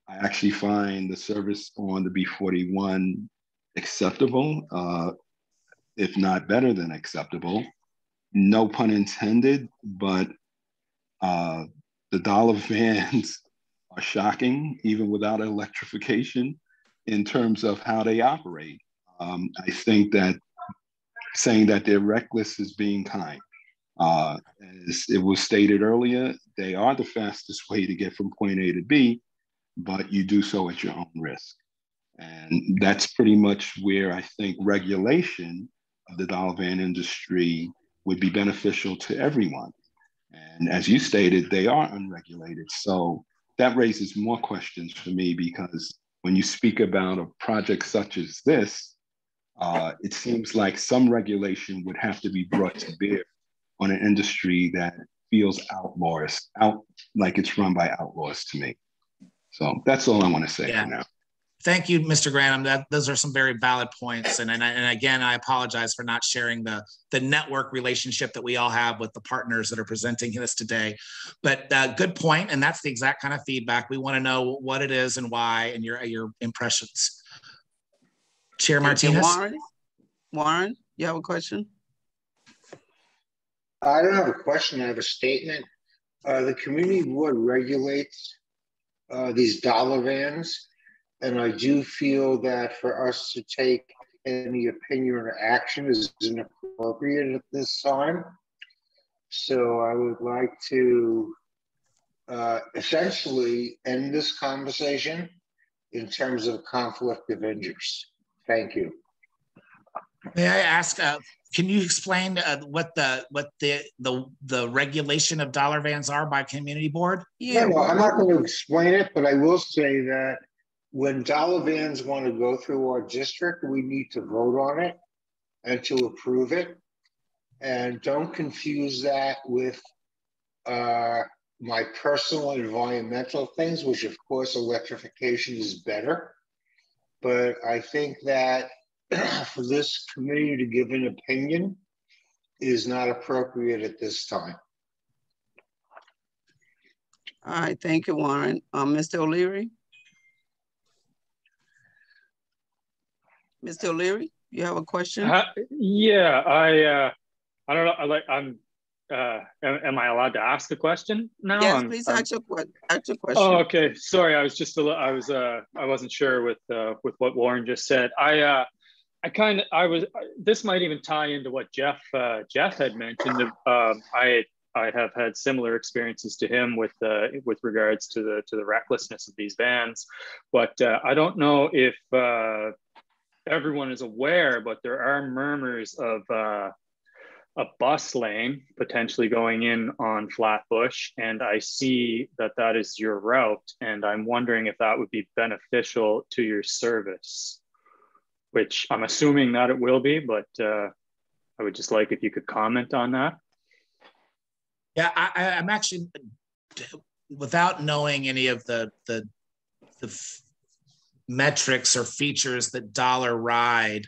I actually find the service on the B41 acceptable, if not better than acceptable. No pun intended, but the dollar vans are shocking, even without electrification, in terms of how they operate. I think that saying that they're reckless is being kind. As it was stated earlier, they are the fastest way to get from point A to B, but you do so at your own risk. And that's pretty much where I think regulation of the dollar van industry would be beneficial to everyone. And as you stated, they are unregulated. So that raises more questions for me, because when you speak about a project such as this, it seems like some regulation would have to be brought to bear on an industry that feels like it's run by outlaws to me. So that's all I want to say for now. Thank you, Mr. Granum. Those are some very valid points. And again, I apologize for not sharing the network relationship that we all have with the partners that are presenting this today. But good point, and that's the exact kind of feedback. We want to know what it is and why, and your impressions. Chair Martinez? Warren, you have a question? I don't have a question, I have a statement. The community board regulates these dollar vans. And I do feel that for us to take any opinion or action is inappropriate at this time. So I would like to essentially end this conversation in terms of conflict of interest. Thank you. May I ask, can you explain what the regulation of dollar vans are by community board? Yeah, no, I'm not going to explain it, but I will say that when dollar vans want to go through our district, we need to vote on it and to approve it. And don't confuse that with my personal environmental things, which of course electrification is better. But I think that for this committee to give an opinion is not appropriate at this time. All right, thank you, Warren. Mr. O'Leary? Mr. O'Leary, you have a question? Yeah, I don't know. Am I allowed to ask a question now? Yes, please ask your question. Oh, okay. Sorry, I was just I wasn't sure with what Warren just said. This might even tie into what Jeff had mentioned. I have had similar experiences to him with regards to the recklessness of these vans, but I don't know if everyone is aware, but there are murmurs of a bus lane potentially going in on Flatbush, and I see that is your route, and I'm wondering if that would be beneficial to your service, which I'm assuming that it will be, but I would just like if you could comment on that. Yeah, I'm actually, without knowing any of the metrics or features that Dollar Ride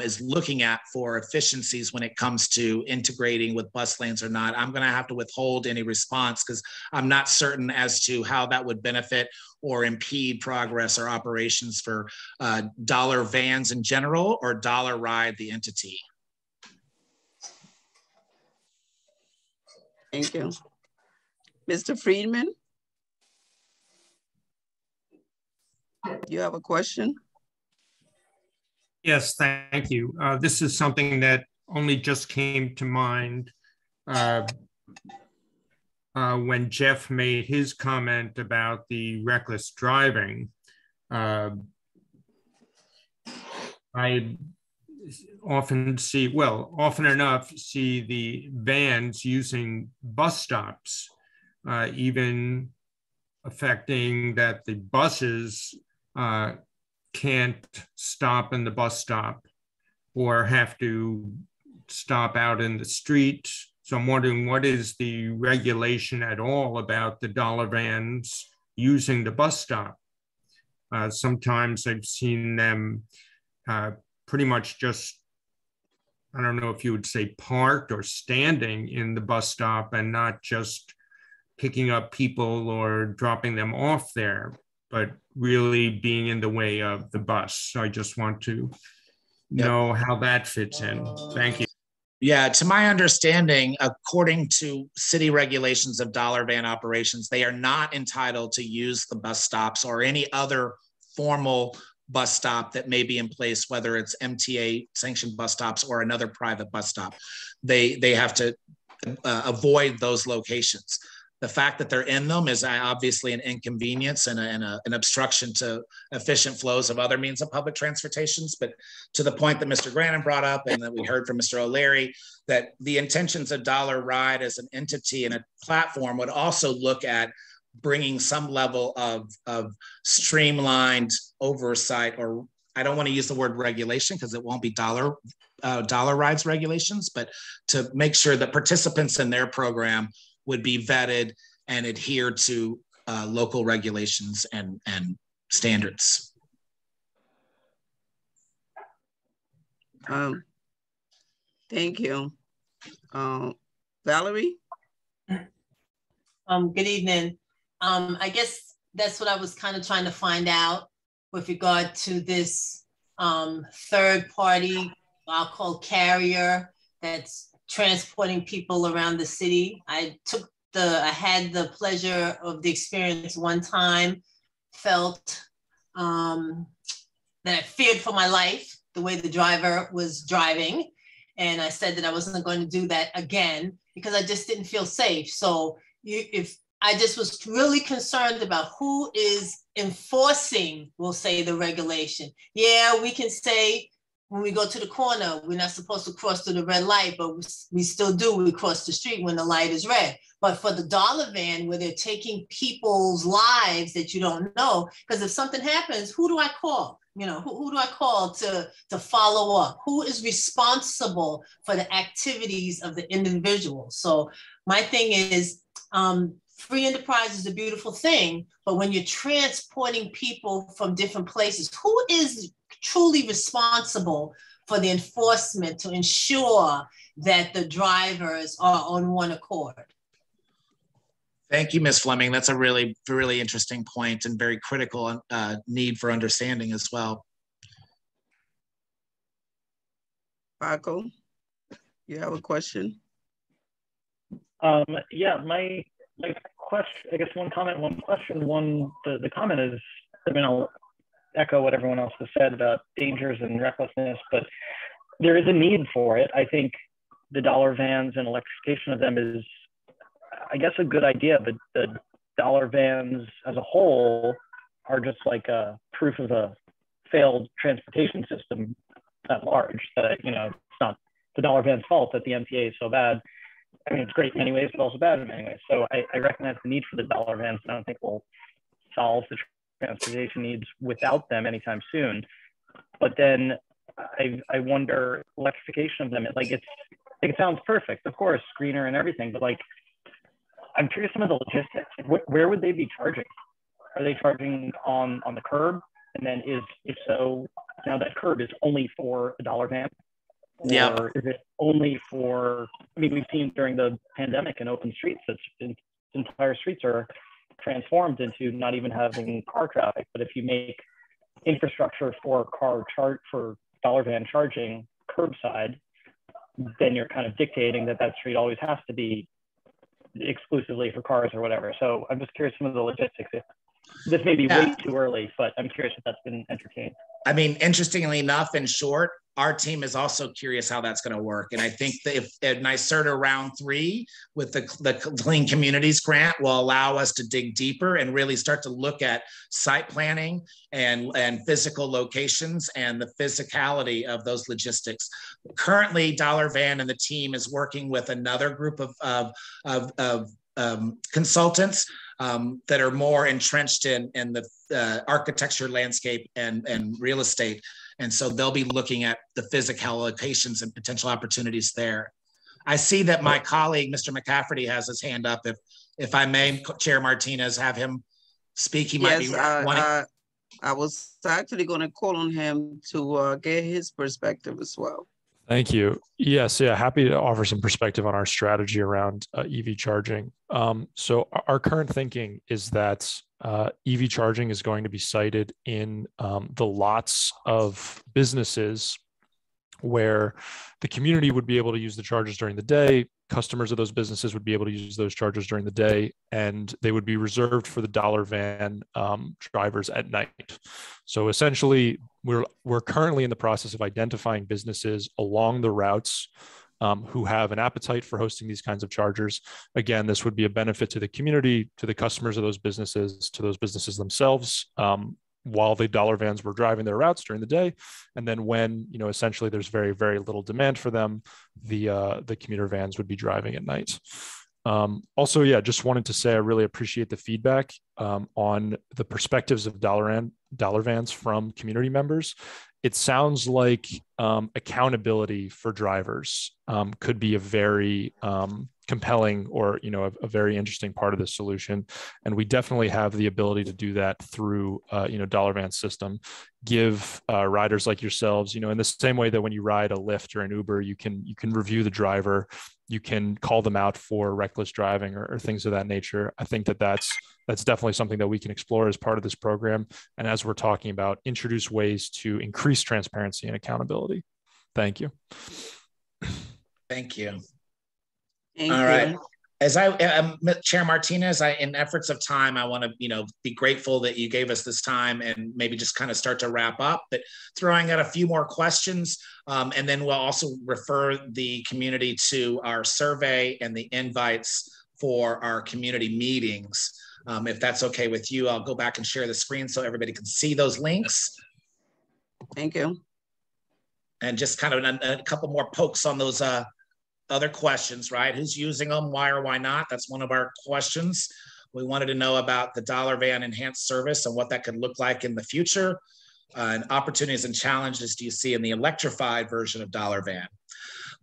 is looking at for efficiencies when it comes to integrating with bus lanes or not, I'm going to have to withhold any response because I'm not certain as to how that would benefit or impede progress or operations for Dollar vans in general or Dollar Ride, the entity. Thank you. Mr. Friedman? You have a question? Yes, thank you. This is something that only just came to mind when Jeff made his comment about the reckless driving. I often enough see the vans using bus stops, even affecting that the buses can't stop in the bus stop or have to stop out in the street. So I'm wondering, what is the regulation at all about the dollar vans using the bus stop? Sometimes I've seen them pretty much just, I don't know if you would say parked or standing in the bus stop and not just picking up people or dropping them off there, but really being in the way of the bus. So I just want to know how that fits in. Thank you. Yeah, to my understanding, according to city regulations of dollar van operations, they are not entitled to use the bus stops or any other formal bus stop that may be in place, whether it's MTA sanctioned bus stops or another private bus stop. They have to avoid those locations. The fact that they're in them is obviously an inconvenience and an obstruction to efficient flows of other means of public transportations. But to the point that Mr. Grannon brought up and that we heard from Mr. O'Leary, that the intentions of Dollar Ride as an entity and a platform would also look at bringing some level of streamlined oversight, or I don't want to use the word regulation because it won't be Dollar Ride's regulations, but to make sure that participants in their program would be vetted and adhere to local regulations and standards. Thank you. Valerie? Good evening. I guess that's what I was kind of trying to find out with regard to this third party, I'll call carrier, that's transporting people around the city. I had the pleasure of the experience one time, felt that I feared for my life, the way the driver was driving. And I said that I wasn't going to do that again because I just didn't feel safe. So if I just was really concerned about who is enforcing, we'll say, the regulation. Yeah, we can say when we go to the corner, we're not supposed to cross through the red light, but we still do. We cross the street when the light is red. But for the dollar van, where they're taking people's lives that you don't know, because if something happens, who do I call? You know, who do I call to follow up? Who is responsible for the activities of the individual? So my thing is, free enterprise is a beautiful thing, but when you're transporting people from different places, who is truly responsible for the enforcement to ensure that the drivers are on one accord? Thank you, Ms. Fleming. That's a really, really interesting point and very critical need for understanding as well. Paco, you have a question? Yeah, my question, I guess one comment, one question, the comment is, I mean, I'll echo what everyone else has said about dangers and recklessness, but there is a need for it. I think the dollar vans and electrification of them is, I guess, a good idea, but the dollar vans as a whole are just like a proof of a failed transportation system at large. That, you know, it's not the dollar van's fault that the MTA is so bad. I mean, it's great in many ways, but also bad in many ways. So I recognize the need for the dollar vans, and I don't think we'll solve the transportation needs without them anytime soon. But then I wonder, electrification of them, it sounds perfect, of course, greener and everything, but like, I'm curious some of the logistics. Where would they be charging? Are they charging on the curb? And then if so, now that curb is only for a dollar van? Yeah. Or is it only for, I mean, we've seen during the pandemic in open streets that entire streets are transformed into not even having car traffic. But if you make infrastructure for for dollar van charging curbside, then you're kind of dictating that street always has to be exclusively for cars or whatever. So I'm just curious some of the logistics. This may be way too early, but I'm curious if that's been entertained. I mean, interestingly enough, in short, our team is also curious how that's going to work. And I think that if NYSERDA round 3 with the Clean Communities grant will allow us to dig deeper and really start to look at site planning and physical locations and the physicality of those logistics. Currently, Dollar Van and the team is working with another group of consultants that are more entrenched in the architecture, landscape, and real estate. And so they'll be looking at the physical locations and potential opportunities there. I see that my colleague, Mr. McCafferty, has his hand up. If I may, Chair Martinez, have him speak. He might be wanting. I was actually going to call on him to get his perspective as well. Thank you. Yes, yeah, happy to offer some perspective on our strategy around EV charging. So our current thinking is that EV charging is going to be sited in the lots of businesses where the community would be able to use the chargers during the day. Customers of those businesses would be able to use those chargers during the day, and they would be reserved for the dollar van drivers at night. So essentially, we're currently in the process of identifying businesses along the routes who have an appetite for hosting these kinds of chargers. Again, this would be a benefit to the community, to the customers of those businesses, to those businesses themselves, while the dollar vans were driving their routes during the day. And then when, essentially there's very, very little demand for them, the commuter vans would be driving at night. Also, yeah, just wanted to say I really appreciate the feedback on the perspectives of dollar vans from community members. It sounds like accountability for drivers could be a very compelling or a very interesting part of the solution. And we definitely have the ability to do that through dollar van system. Give riders like yourselves, in the same way that when you ride a Lyft or an Uber, you can review the driver, you can call them out for reckless driving or things of that nature. I think that's definitely something that we can explore as part of this program. And as we're talking about, introduce ways to increase transparency and accountability. Thank you. Thank you. Thank All you. right. As Chair Martinez, in efforts of time, I want to, be grateful that you gave us this time and maybe just kind of start to wrap up, but throwing out a few more questions. And then we'll also refer the community to our survey and the invites for our community meetings. If that's okay with you, I'll go back and share the screen so everybody can see those links. Thank you. And just kind of a couple more pokes on those other questions, right? Who's using them? Why or why not? That's one of our questions. We wanted to know about the dollar van enhanced service and what that could look like in the future. And opportunities and challenges do you see in the electrified version of dollar van?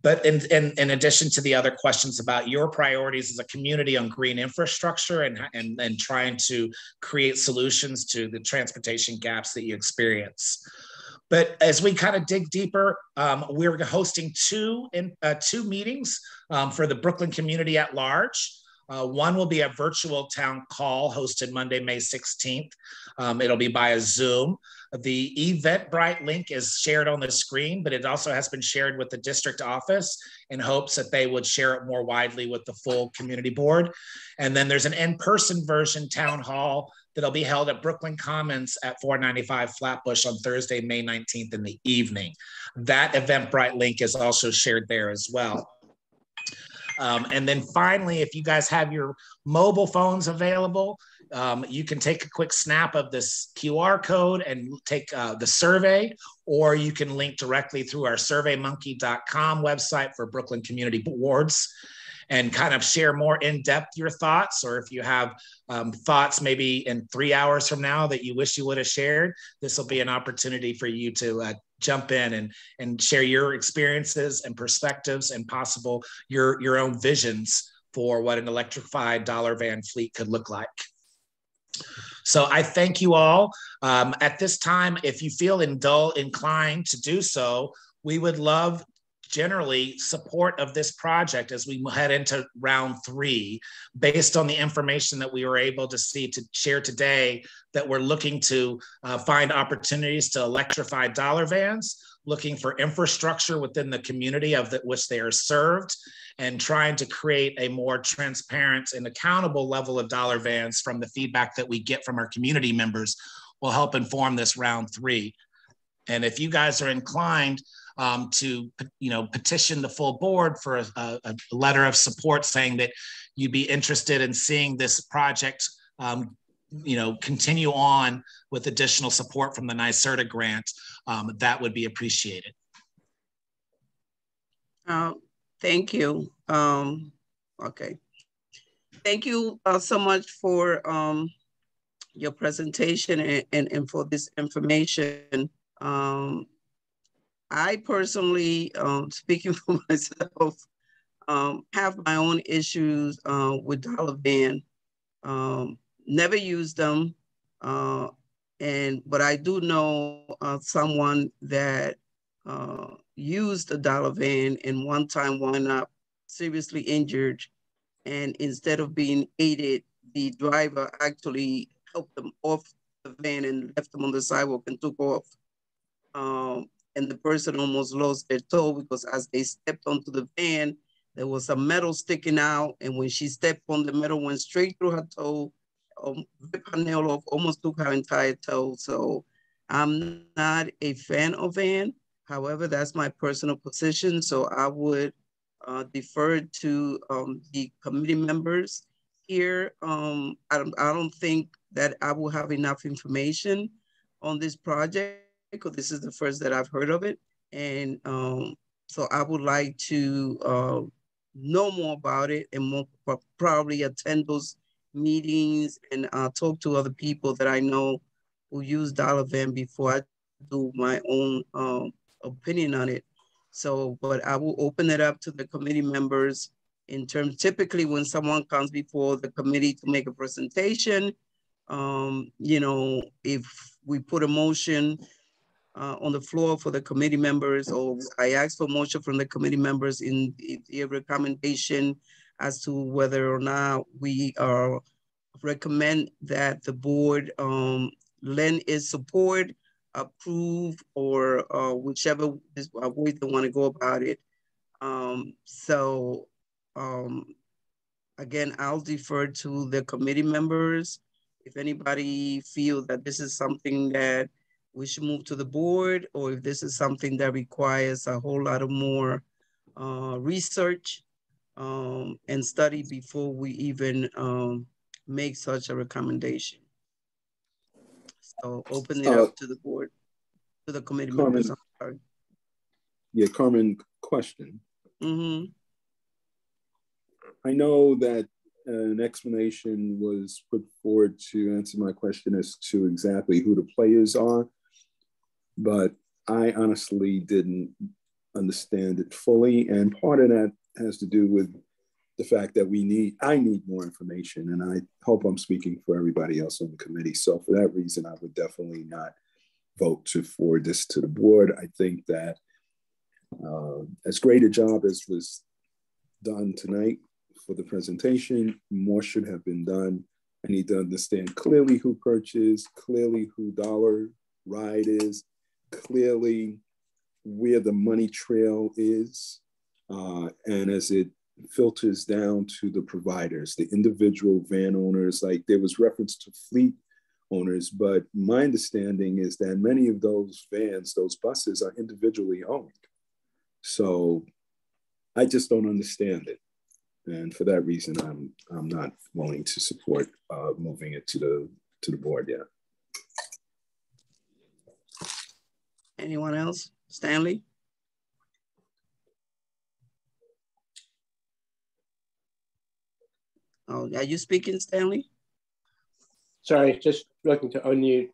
But in addition to the other questions about your priorities as a community on green infrastructure and trying to create solutions to the transportation gaps that you experience. But as we kind of dig deeper, we're hosting two meetings for the Brooklyn community at large. One will be a virtual town call hosted Monday, May 16th. It'll be by a Zoom. The Eventbrite link is shared on the screen, but it also has been shared with the district office in hopes that they would share it more widely with the full community board. And then there's an in-person version town hall that'll be held at Brooklyn Commons at 495 Flatbush on Thursday, May 19th in the evening. That Eventbrite link is also shared there as well. And then finally, if you guys have your mobile phones available, you can take a quick snap of this QR code and take the survey, or you can link directly through our surveymonkey.com website for Brooklyn Community Boards and kind of share more in depth your thoughts, or if you have thoughts maybe in 3 hours from now that you wish you would have shared, this will be an opportunity for you to jump in and share your experiences and perspectives and possible your own visions for what an electrified dollar van fleet could look like. So I thank you all. At this time, if you feel inclined to do so, we would love generally support of this project as we head into round 3, based on the information that we were able to share today, that we're looking to find opportunities to electrify dollar vans, looking for infrastructure within the community of which they are served, and trying to create a more transparent and accountable level of dollar vans from the feedback that we get from our community members will help inform this round 3. And if you guys are inclined to petition the full board for a letter of support saying that you'd be interested in seeing this project continue on with additional support from the NYSERDA grant, that would be appreciated. Thank you. Okay. Thank you so much for your presentation and for this information. I personally, speaking for myself, have my own issues with dollar van. Never used them, but I do know someone that used a dollar van and one time wound up seriously injured. And instead of being aided, the driver actually helped them off the van and left them on the sidewalk and took off. And the person almost lost their toe because as they stepped onto the van, there was some metal sticking out. And when she stepped on the metal, went straight through her toe, ripped her nail off, almost took her entire toe. So I'm not a fan of van. However, that's my personal position. So I would defer to the committee members here. I don't think that I will have enough information on this project, because this is the first that I've heard of it. And so I would like to know more about it and probably attend those meetings and talk to other people that I know who use dollar van before I do my own opinion on it. So, but I will open it up to the committee members in terms, typically when someone comes before the committee to make a presentation, you know, if we put a motion on the floor for the committee members, or I ask for motion from the committee members in the recommendation as to whether or not we recommend that the board lend its support, approve, or whichever way they want to go about it. Again, I'll defer to the committee members. If anybody feels that this is something that we should move to the board, or if this is something that requires a whole lot of more research and study before we even make such a recommendation. So open it up to the board, to the committee members. I'm sorry. Yeah, Carmen, question. Mm-hmm. I know that an explanation was put forward to answer my question as to exactly who the players are, but I honestly didn't understand it fully. And part of that has to do with the fact that I need more information, and I hope I'm speaking for everybody else on the committee. So for that reason, I would definitely not vote to forward this to the board. I think that as great a job as was done tonight for the presentation, more should have been done. I need to understand clearly who purchased, clearly who Dollar Ride is, clearly where the money trail is, and as it filters down to the providers, the individual van owners. Like there was reference to fleet owners, but my understanding is that many of those vans, those buses, are individually owned. So I just don't understand it. And for that reason, I'm not willing to support moving it to the board yet. Anyone else? Stanley? Oh, are you speaking, Stanley? Sorry, just looking to unmute.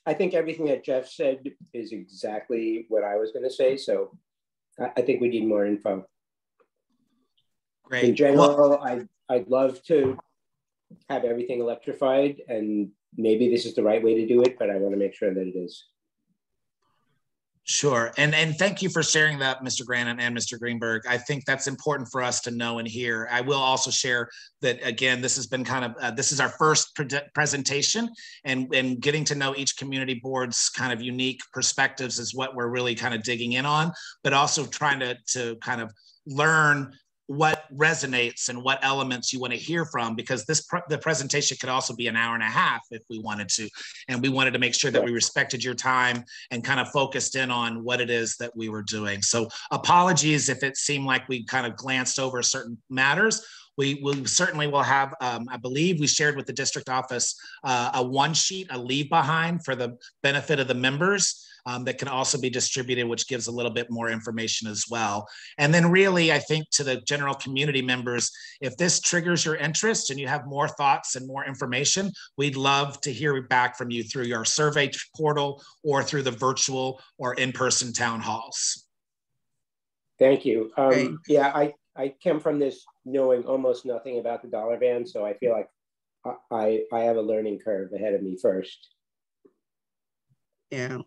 I think everything that Jeff said is exactly what I was going to say. So I think we need more info. Great. In general, I'd love to have everything electrified, and maybe this is the right way to do it, but I want to make sure that it is. Sure, and thank you for sharing that, Mr. Grannon and Mr. Greenberg. I think that's important for us to know and hear. I will also share that, again, this has been kind of, this is our first presentation, and getting to know each community board's kind of unique perspectives is what we're really kind of digging in on, but also trying to kind of learn what resonates and what elements you want to hear from, because the presentation could also be an hour and a half if we wanted to, and we wanted to make sure that we respected your time and kind of focused in on what it is that we were doing. So apologies if it seemed like we kind of glanced over certain matters. We certainly will have, I believe we shared with the district office a one sheet, a leave behind for the benefit of the members. That can also be distributed, which gives a little bit more information as well. And then really, I think to the general community members, if this triggers your interest and you have more thoughts and more information, we'd love to hear back from you through your survey portal or through the virtual or in-person town halls. Thank you. Yeah, I came from this knowing almost nothing about the dollar van, so I feel like I have a learning curve ahead of me first. Yeah.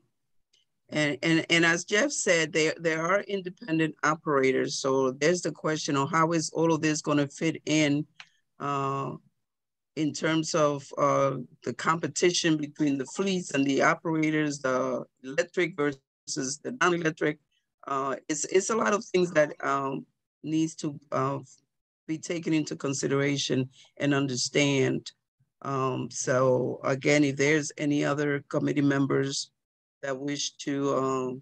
And as Jeff said, there are independent operators. So there's the question of how is all of this going to fit in terms of the competition between the fleets and the operators, the electric versus the non-electric. It's a lot of things that needs to be taken into consideration and understand. So again, if there's any other committee members that wish to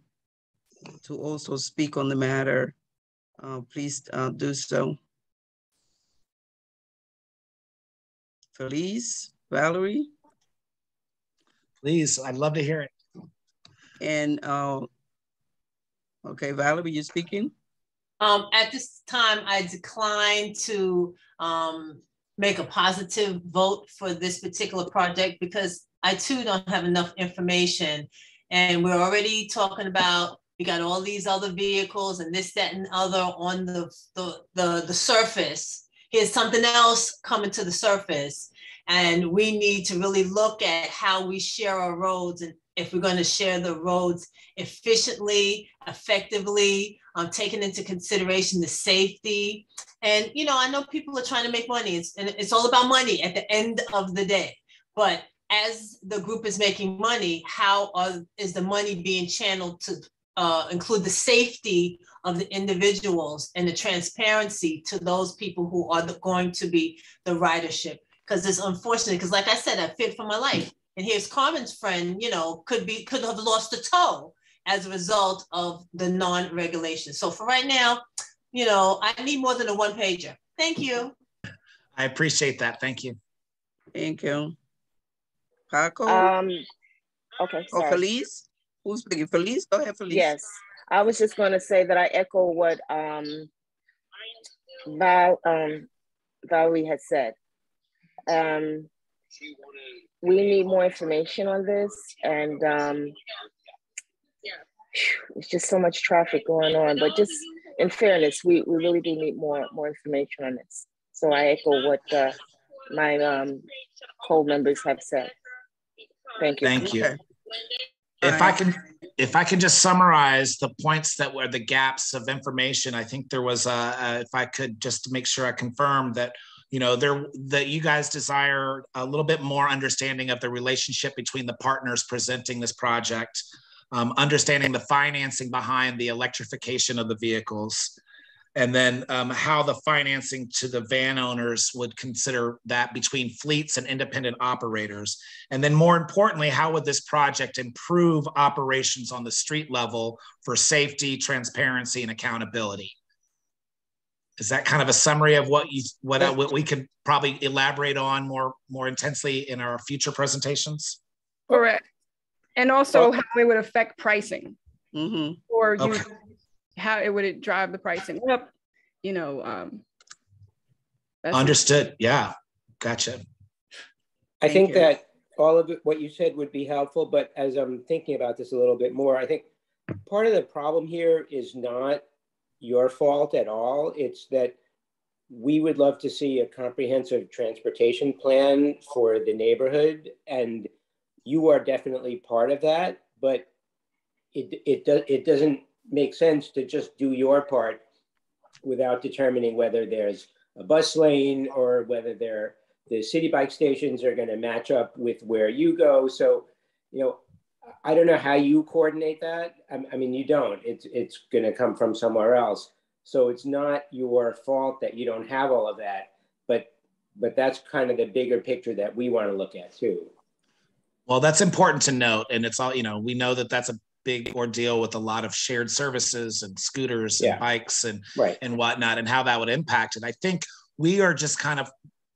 also speak on the matter, please do so. Felice, Valerie? Please, I'd love to hear it. And, okay, Valerie, you speaking? At this time, I decline to make a positive vote for this particular project because I too don't have enough information. And we're already talking about We got all these other vehicles and this, that, and other on the surface. Here's something else coming to the surface. And we need to really look at how we share our roads, and if we're going to share the roads efficiently, effectively, taking into consideration the safety. And, you know, I know people are trying to make money, and it's all about money at the end of the day. But as the group is making money, how is the money being channeled to include the safety of the individuals and the transparency to those people who are going to be the ridership? Because it's unfortunate, because like I said, I feared for my life. And here's Carmen's friend, you know, could have lost a toe as a result of the non-regulation. So for right now, you know, I need more than a one-pager. Thank you. I appreciate that. Thank you. Thank you. Paco? Okay, or sorry. Felice? Who's speaking? Felice? Go ahead, Felice. Yes, I was just going to say that I echo what Valerie had said. We need more information on this, and it's just so much traffic going on. But just in fairness, we really do need more information on this. So I echo what my co-members have said. Thank you. Thank you. Okay. If I can just summarize the points that were the gaps of information, I think there was if I could just make sure I confirmed that, you know, that you guys desire a little bit more understanding of the relationship between the partners presenting this project, understanding the financing behind the electrification of the vehicles, and then how the financing to the van owners would consider that between fleets and independent operators. And then more importantly, how would this project improve operations on the street level for safety, transparency, and accountability? Is that kind of a summary of what we could probably elaborate on more intensely in our future presentations? Correct. And also how it would affect pricing. Mm-hmm. Or how it would drive the pricing up, you know. Understood. Yeah, gotcha. I think that all of what you said would be helpful, but as I'm thinking about this a little bit more, I think part of the problem here is not your fault at all. It's that we would love to see a comprehensive transportation plan for the neighborhood, and you are definitely part of that, but it doesn't make sense to just do your part without determining whether there's a bus lane or whether the city bike stations are going to match up with where you go. So, you know, I don't know how you coordinate that. I mean, you don't. It's going to come from somewhere else. So it's not your fault that you don't have all of that, but that's kind of the bigger picture that we want to look at too. Well, that's important to note, and it's all, you know, we know that that's a big ordeal with a lot of shared services and scooters and bikes and whatnot, and how that would impact it. I think we are just kind of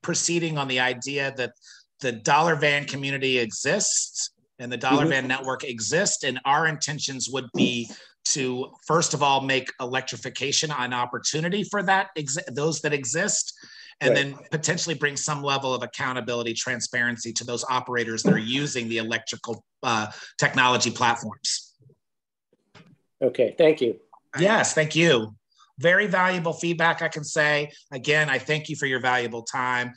proceeding on the idea that the dollar van community exists and the dollar van network exists, and our intentions would be to, first of all, make electrification an opportunity for those that exist, and then potentially bring some level of accountability, transparency to those operators that are using the electrical technology platforms. Okay, thank you. Yes, thank you. Very valuable feedback, I can say. Again, I thank you for your valuable time.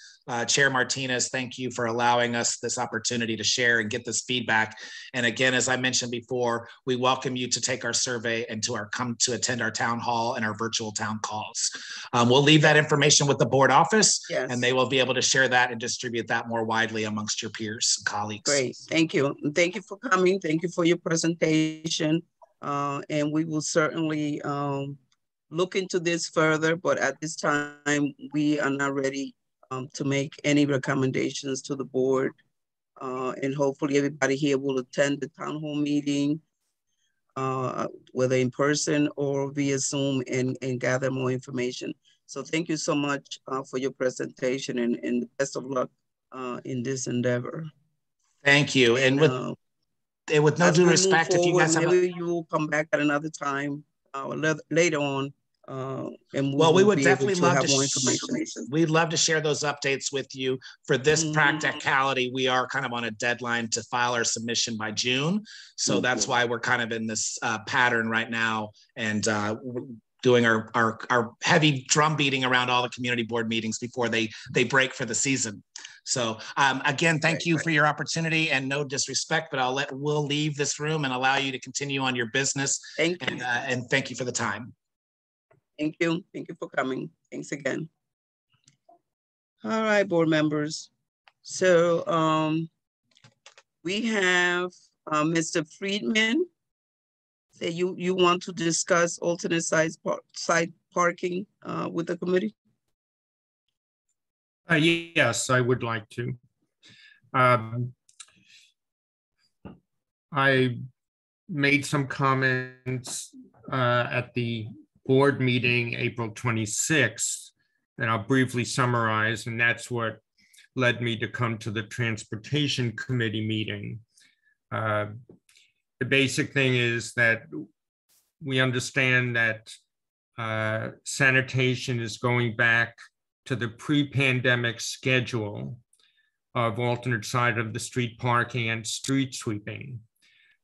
Chair Martinez, thank you for allowing us this opportunity to share and get this feedback. And again, as I mentioned before, we welcome you to take our survey and come to attend our town hall and our virtual town calls. We'll leave that information with the board office, and they will be able to share that and distribute that more widely amongst your peers and colleagues. Great, thank you. Thank you for coming. Thank you for your presentation. And we will certainly look into this further, but at this time, we are not ready to make any recommendations to the board. And hopefully everybody here will attend the town hall meeting, whether in person or via Zoom, and gather more information. So thank you so much for your presentation, and the best of luck in this endeavor. Thank you. And with no due respect, if you guys have maybe you will come back at another time later on and well, we would be definitely able to love have to more information. We'd love to share those updates with you. For this practicality, we are kind of on a deadline to file our submission by June. So that's why we're kind of in this pattern right now, and doing our heavy drum beating around all the community board meetings before they break for the season. So again, thank you for your opportunity, and no disrespect, but we'll leave this room and allow you to continue on your business. Thank you. And thank you for the time. Thank you. Thank you for coming. Thanks again. All right, board members. So we have Mr. Friedman. Say you want to discuss alternate side parking with the committee? Yes, I would like to. I made some comments at the board meeting April 26th that I'll briefly summarize, and that's what led me to come to the Transportation Committee meeting. The basic thing is that we understand that sanitation is going back to the pre-pandemic schedule of alternate side of the street parking and street sweeping.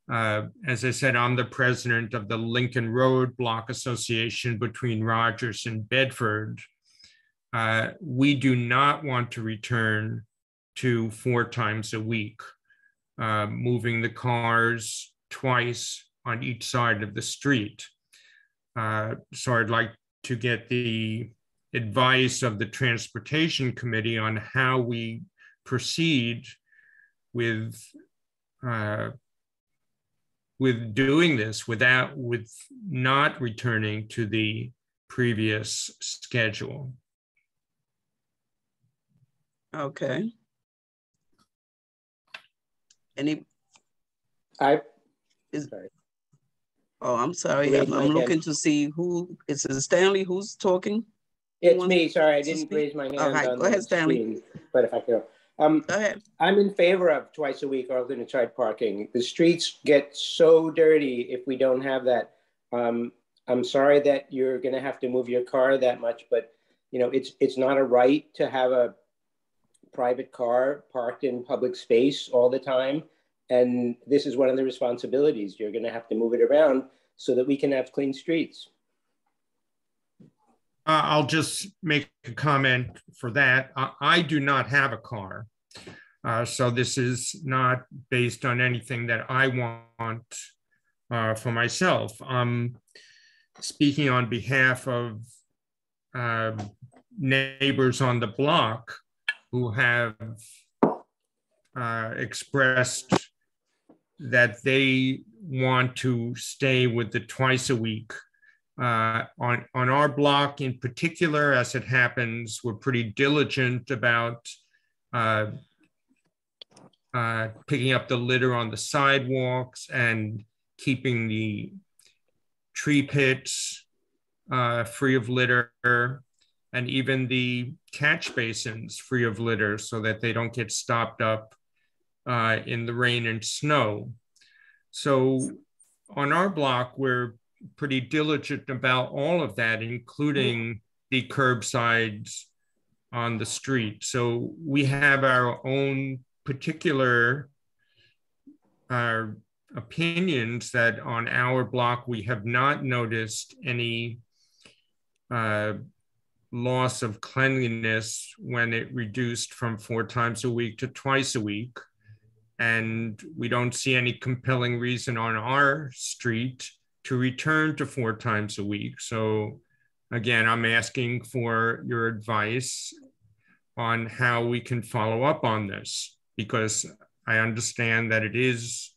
As I said, I'm the president of the Lincoln Road Block Association between Rogers and Bedford. We do not want to return to 4 times a week, moving the cars twice on each side of the street. So I'd like to get the advice of the Transportation Committee on how we proceed with doing this with not returning to the previous schedule. Okay. Sorry. Oh, I'm sorry. I'm looking to see who is it. Stanley, who's talking? It's me. Sorry, I didn't raise my hand. Okay, on go ahead, the Stanley. screen, but if I could. Go ahead. I'm in favor of twice a week alternate side parking. The streets get so dirty if we don't have that. I'm sorry that you're going to have to move your car that much, but you know it's not a right to have a private car parked in public space all the time. And this is one of the responsibilities. You're going to have to move it around so that we can have clean streets. I'll just make a comment for that. I do not have a car. So this is not based on anything that I want for myself. I'm speaking on behalf of neighbors on the block who have expressed that they want to stay with the twice a week. On our block in particular, as it happens, we're pretty diligent about picking up the litter on the sidewalks and keeping the tree pits free of litter, and even the catch basins free of litter so that they don't get stopped up in the rain and snow. So on our block, we're pretty diligent about all of that, including the curbsides on the street. So we have our own particular opinions that on our block, we have not noticed any loss of cleanliness when it reduced from 4 times a week to twice a week. And we don't see any compelling reason on our street to return to 4 times a week. So again, I'm asking for your advice on how we can follow up on this, because I understand that it is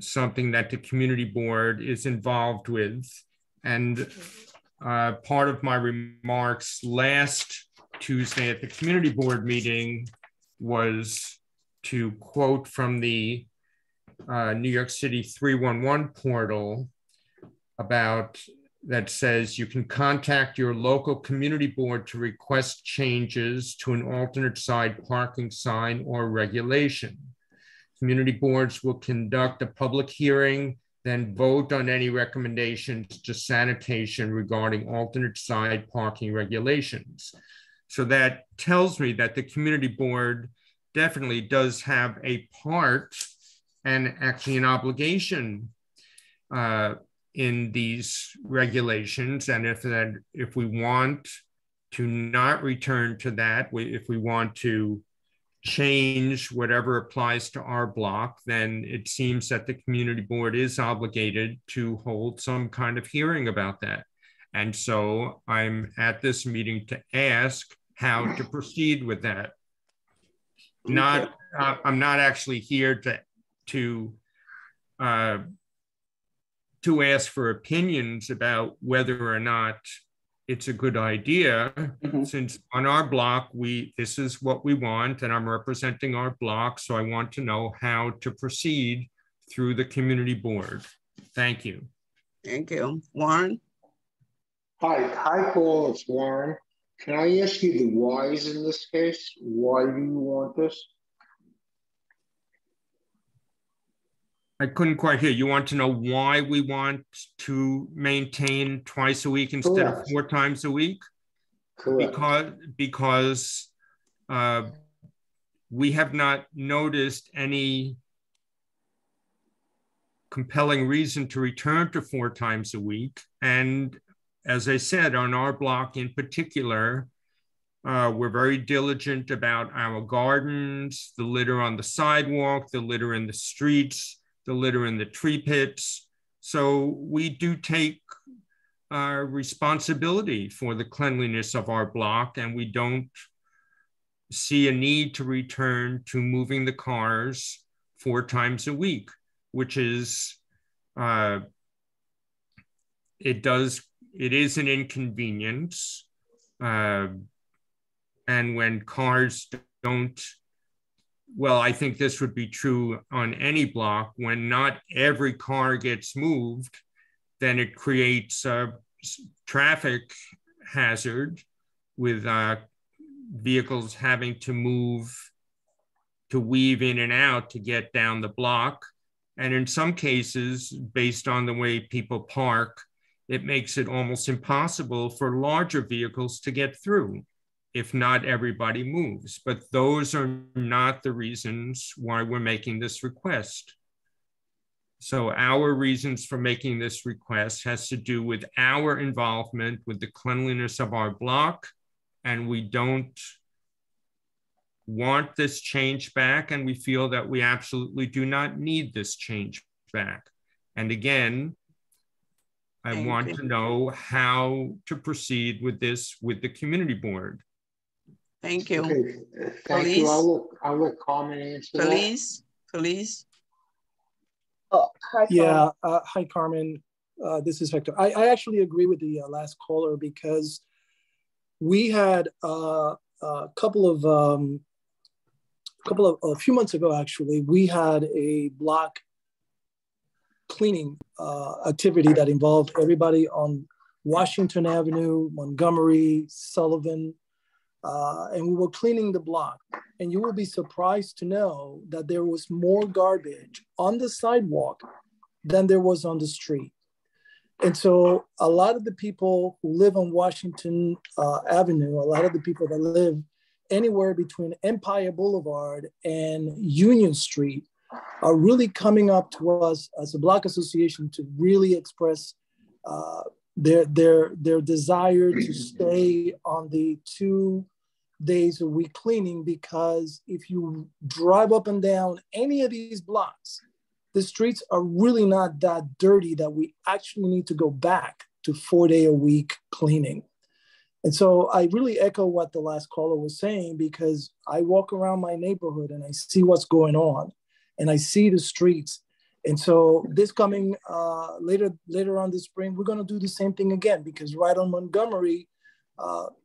something that the community board is involved with. And part of my remarks last Tuesday at the community board meeting was to quote from the New York City 311 portal that says you can contact your local community board to request changes to an alternate side parking sign or regulation. Community boards will conduct a public hearing then vote on any recommendations to sanitation regarding alternate side parking regulations. So that tells me that the community board definitely does have a part and actually an obligation in these regulations. And if we want to not return to that, if we want to change whatever applies to our block, then it seems that the community board is obligated to hold some kind of hearing about that. And so I'm at this meeting to ask how to proceed with that. I'm not actually here to ask for opinions about whether or not it's a good idea, since on our block, this is what we want, and I'm representing our block, so I want to know how to proceed through the community board. Thank you. Thank you. Warren? Hi, Paul, it's Warren. Can I ask you the whys in this case? Why do you want this? I couldn't quite hear. You want to know why we want to maintain twice a week instead of 4 times a week? Correct. Because we have not noticed any compelling reason to return to 4 times a week. And as I said, on our block in particular, we're very diligent about our gardens, the litter on the sidewalk, the litter in the streets, the litter in the tree pits. So we do take responsibility for the cleanliness of our block, and we don't see a need to return to moving the cars 4 times a week, which is, it is an inconvenience. And when cars don't, well, I think this would be true on any block. When not every car gets moved, then it creates a traffic hazard with vehicles having to weave in and out to get down the block. And in some cases, based on the way people park, it makes it almost impossible for larger vehicles to get through if not everybody moves. But those are not the reasons why we're making this request. So our reasons for making this request has to do with our involvement with the cleanliness of our block, and we don't want this change back, and we feel that we absolutely do not need this change back. And again, I want to know how to proceed with this with the community board. Thank you. Okay, thank you. I'll let Carmen answer Police. Oh, hi, yeah, hi, Carmen. This is Hector. I actually agree with the last caller, because we had a few months ago, actually, we had a block cleaning activity that involved everybody on Washington Avenue, Montgomery, Sullivan, and we were cleaning the block. And you will be surprised to know that there was more garbage on the sidewalk than there was on the street. And so a lot of the people who live on Washington Avenue, a lot of the people that live anywhere between Empire Boulevard and Union Street are really coming up to us as a block association to really express their desire to stay on the 2 days a week cleaning, because if you drive up and down any of these blocks, the streets are really not that dirty that we actually need to go back to 4-day-a-week cleaning. And so I really echo what the last caller was saying, because I walk around my neighborhood and I see what's going on and I see the streets. And so this coming later on this spring, we're going to do the same thing again, because right on Montgomery,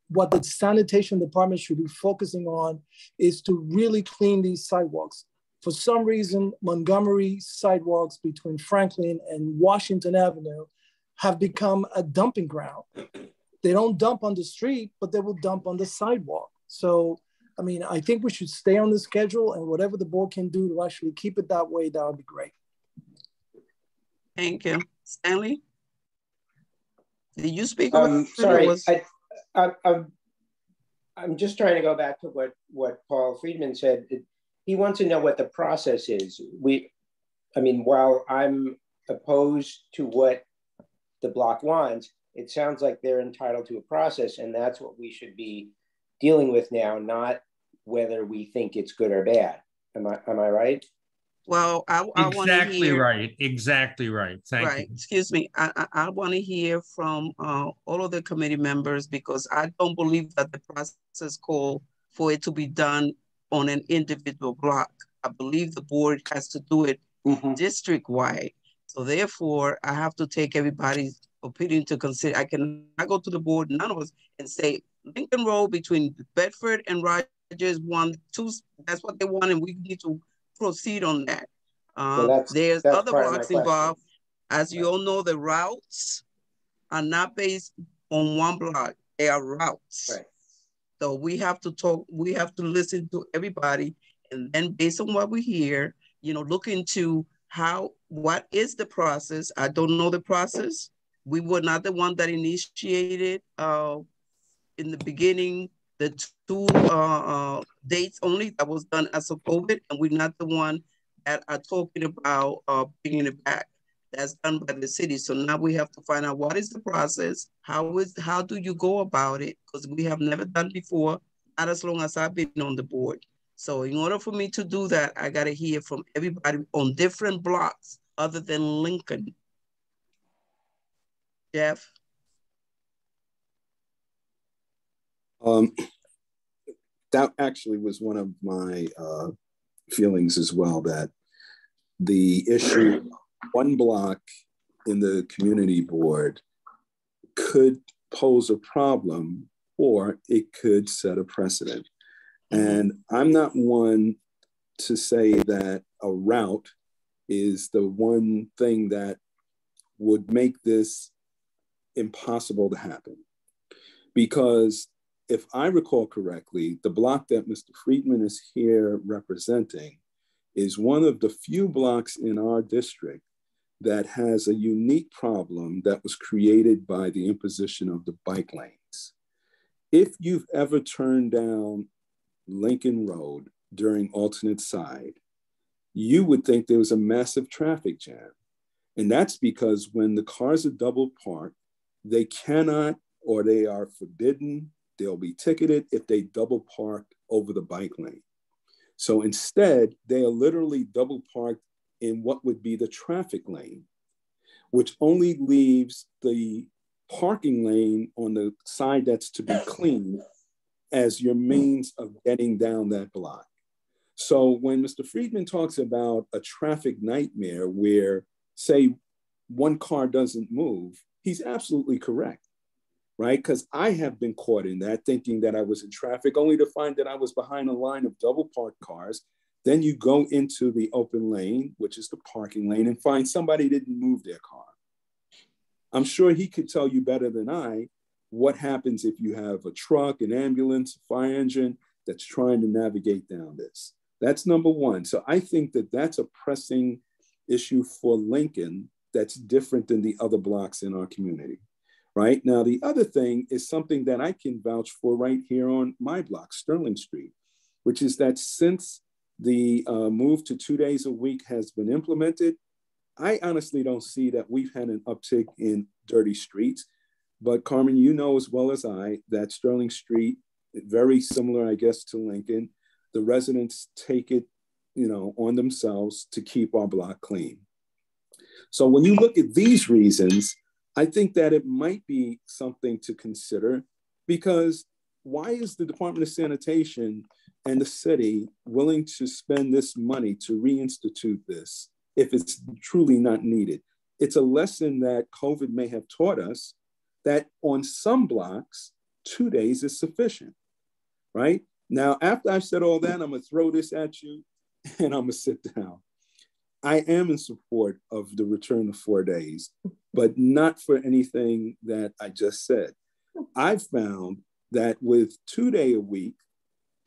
what the sanitation department should be focusing on is to really clean these sidewalks. For some reason, Montgomery sidewalks between Franklin and Washington Avenue have become a dumping ground. They don't dump on the street, but they will dump on the sidewalk. So, I mean, I think we should stay on the schedule, and whatever the board can do to actually keep it that way, that would be great. Thank you. Stanley? Did you speak? Sorry, I'm just trying to go back to what Paul Friedman said. He wants to know what the process is. I mean, while I'm opposed to what the block wants, it sounds like they're entitled to a process, and that's what we should be dealing with now, not whether we think it's good or bad. Am I right? Well, I want to hear. Exactly right. Thank you. Excuse me. I want to hear from all of the committee members, because I don't believe that the process call for it to be done on an individual block. I believe the board has to do it district-wide. So therefore, I have to take everybody's opinion to consider. I cannot go to the board, none of us, and say Lincoln Road between Bedford and Rogers 1, 2, that's what they want, and we need to proceed on that. There's other blocks involved. As you all know, the routes are not based on one block. They are routes. Right. So we have to talk, we have to listen to everybody, and then based on what we hear, look into what is the process. I don't know the process. We were not the one that initiated in the beginning, the 2 dates only that was done as of COVID, and we're not the one that are talking about bringing it back. That's done by the city. So now we have to find out what is the process, how do you go about it? Because we have never done before, not as long as I've been on the board. So in order for me to do that, I got to hear from everybody on different blocks other than Lincoln. Jeff? That actually was one of my feelings as well, that the issue, one block in the community board could pose a problem, or it could set a precedent. And I'm not one to say that a route is the one thing that would make this impossible to happen. Because if I recall correctly, the block that Mr. Friedman is here representing is one of the few blocks in our district that has a unique problem that was created by the imposition of the bike lanes. If you've ever turned down Lincoln Road during alternate side, you would think there was a massive traffic jam. And that's because when the cars are double parked, they cannot, or they are forbidden, they'll be ticketed if they double park over the bike lane. So instead, they are literally double parked in what would be the traffic lane, which only leaves the parking lane on the side that's to be cleaned as your means of getting down that block. So when Mr. Friedman talks about a traffic nightmare where, say, one car doesn't move, he's absolutely correct, right? Because I have been caught in that, thinking that I was in traffic, only to find that I was behind a line of double parked cars. Then you go into the open lane, which is the parking lane, and find somebody didn't move their car. I'm sure he could tell you better than I what happens if you have a truck, an ambulance, a fire engine that's trying to navigate down this. That's number one. So I think that that's a pressing issue for Lincoln that's different than the other blocks in our community, right? Now, the other thing is something that I can vouch for right here on my block, Sterling Street, which is that since the move to 2 days a week has been implemented, I honestly don't see that we've had an uptick in dirty streets. But Carmen, you know as well as I that Sterling Street, very similar, I guess, to Lincoln, the residents take it, on themselves to keep our block clean. So when you look at these reasons, I think that it might be something to consider, because why is the Department of Sanitation and the city willing to spend this money to reinstitute this if it's truly not needed? It's a lesson that COVID may have taught us, that on some blocks, 2 days is sufficient, right? Now, after I've said all that, I'm gonna throw this at you and I'm gonna sit down. I am in support of the return of 4 days, but not for anything that I just said. I've found that with 2 day a week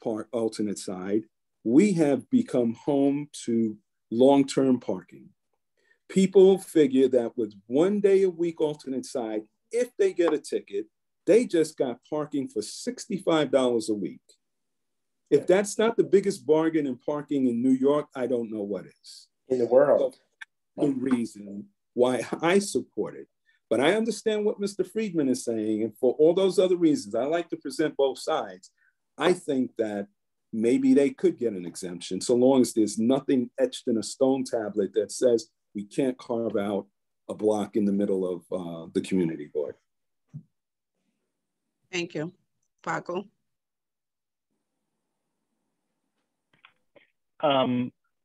park alternate side, we have become home to long-term parking. People figure that with 1 day a week alternate side, if they get a ticket, they just got parking for $65 a week. If that's not the biggest bargain in parking in New York, I don't know what is. In the world. So, the reason why I support it. But I understand what Mr. Friedman is saying. And for all those other reasons, I like to present both sides. I think that maybe they could get an exemption so long as there's nothing etched in a stone tablet that says we can't carve out a block in the middle of the community board. Thank you. Paco?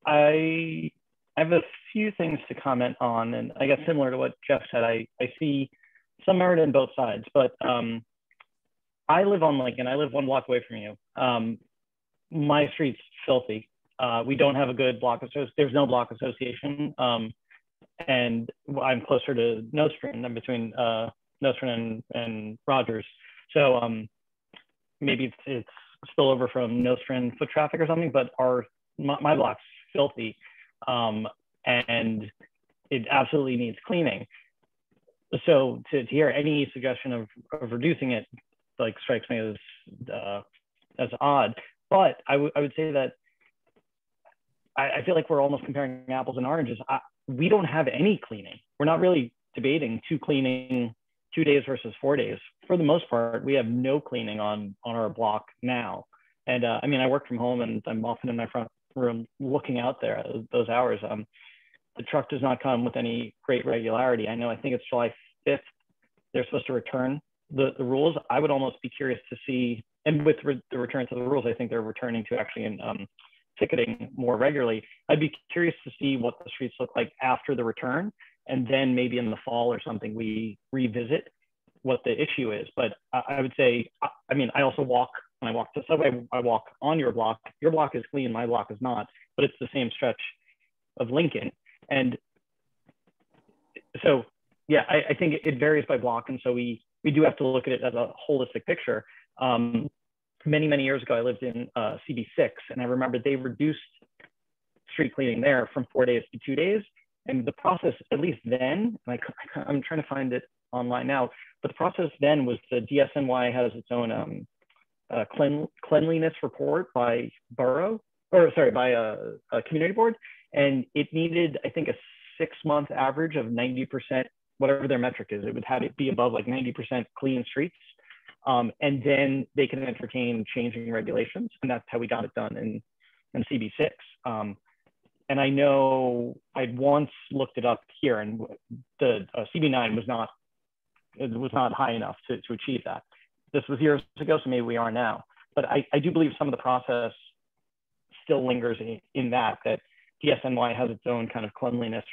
I have a few things to comment on, and I guess similar to what Jeff said, I see some merit in both sides, but I live on Lincoln. I live 1 block away from you. My street's filthy. We don't have a good block association. There's no block association. And I'm closer to Nostrand. I'm between Nostrand and Rogers. So maybe it's spillover from Nostrand foot traffic or something, but my block's filthy. And it absolutely needs cleaning. So to hear any suggestion of reducing it, like, strikes me as odd. But I would say that I feel like we're almost comparing apples and oranges. We don't have any cleaning. We're not really debating cleaning 2 days versus 4 days. For the most part, we have no cleaning on our block now. And I mean, I work from home and I'm often in my front room looking out there at those hours. The truck does not come with any great regularity. I know, I think it's July 5th, they're supposed to return the rules. I would almost be curious to see, and with the return to the rules, I think they're returning to actually in ticketing more regularly. I'd be curious to see what the streets look like after the return, and then maybe in the fall or something, we revisit what the issue is. But I would say, I mean, I also walk, when I walk to the subway, I walk on your block. Your block is clean, my block is not, but it's the same stretch of Lincoln. And so, yeah, I think it varies by block. And so we do have to look at it as a holistic picture. Many, many years ago, I lived in CB6, and I remember they reduced street cleaning there from 4 days to 2 days. And the process, at least then, and I'm trying to find it online now, but the process then was the DSNY has its own cleanliness report by borough, or sorry, by a community board. And it needed, I think, a 6-month average of 90%, whatever their metric is. It would have it be above like 90% clean streets. And then they can entertain changing regulations. And that's how we got it done in CB6. And I know I'd once looked it up here, and the CB9 was not high enough to achieve that. This was years ago, so maybe we are now. But I do believe some of the process still lingers in that DSNY has its own kind of cleanliness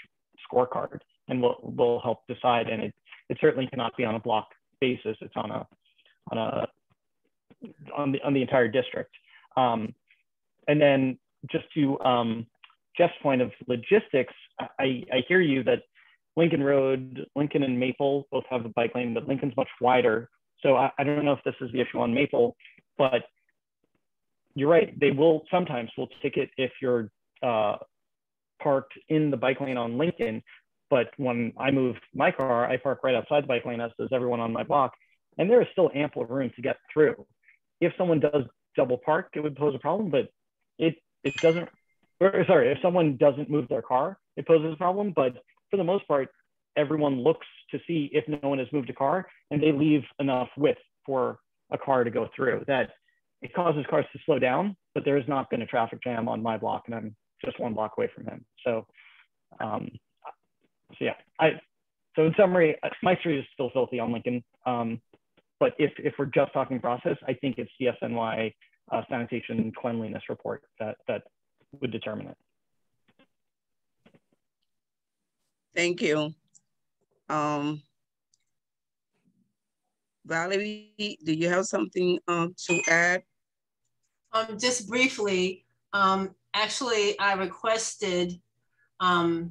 scorecard, and will help decide. And it certainly cannot be on a block basis. It's on the entire district. And then just to Jeff's point of logistics, I hear you that Lincoln Road, Lincoln and Maple both have a bike lane, but Lincoln's much wider. So I don't know if this is the issue on Maple, but you're right. They will sometimes ticket if you're parked in the bike lane on Lincoln. But when I move my car, I park right outside the bike lane, as does everyone on my block. And there is still ample room to get through. If someone does double park, it would pose a problem, but it doesn't, sorry, if someone doesn't move their car, it poses a problem. But for the most part, everyone looks to see if no one has moved a car, and they leave enough width for a car to go through that it causes cars to slow down, but there has not been a traffic jam on my block, and I'm just 1 block away from him. So, so yeah, so in summary, my street is still filthy on Lincoln. But if we're just talking process, I think it's DSNY sanitation cleanliness report that would determine it. Thank you. Valerie, do you have something to add? Just briefly, actually, I requested, I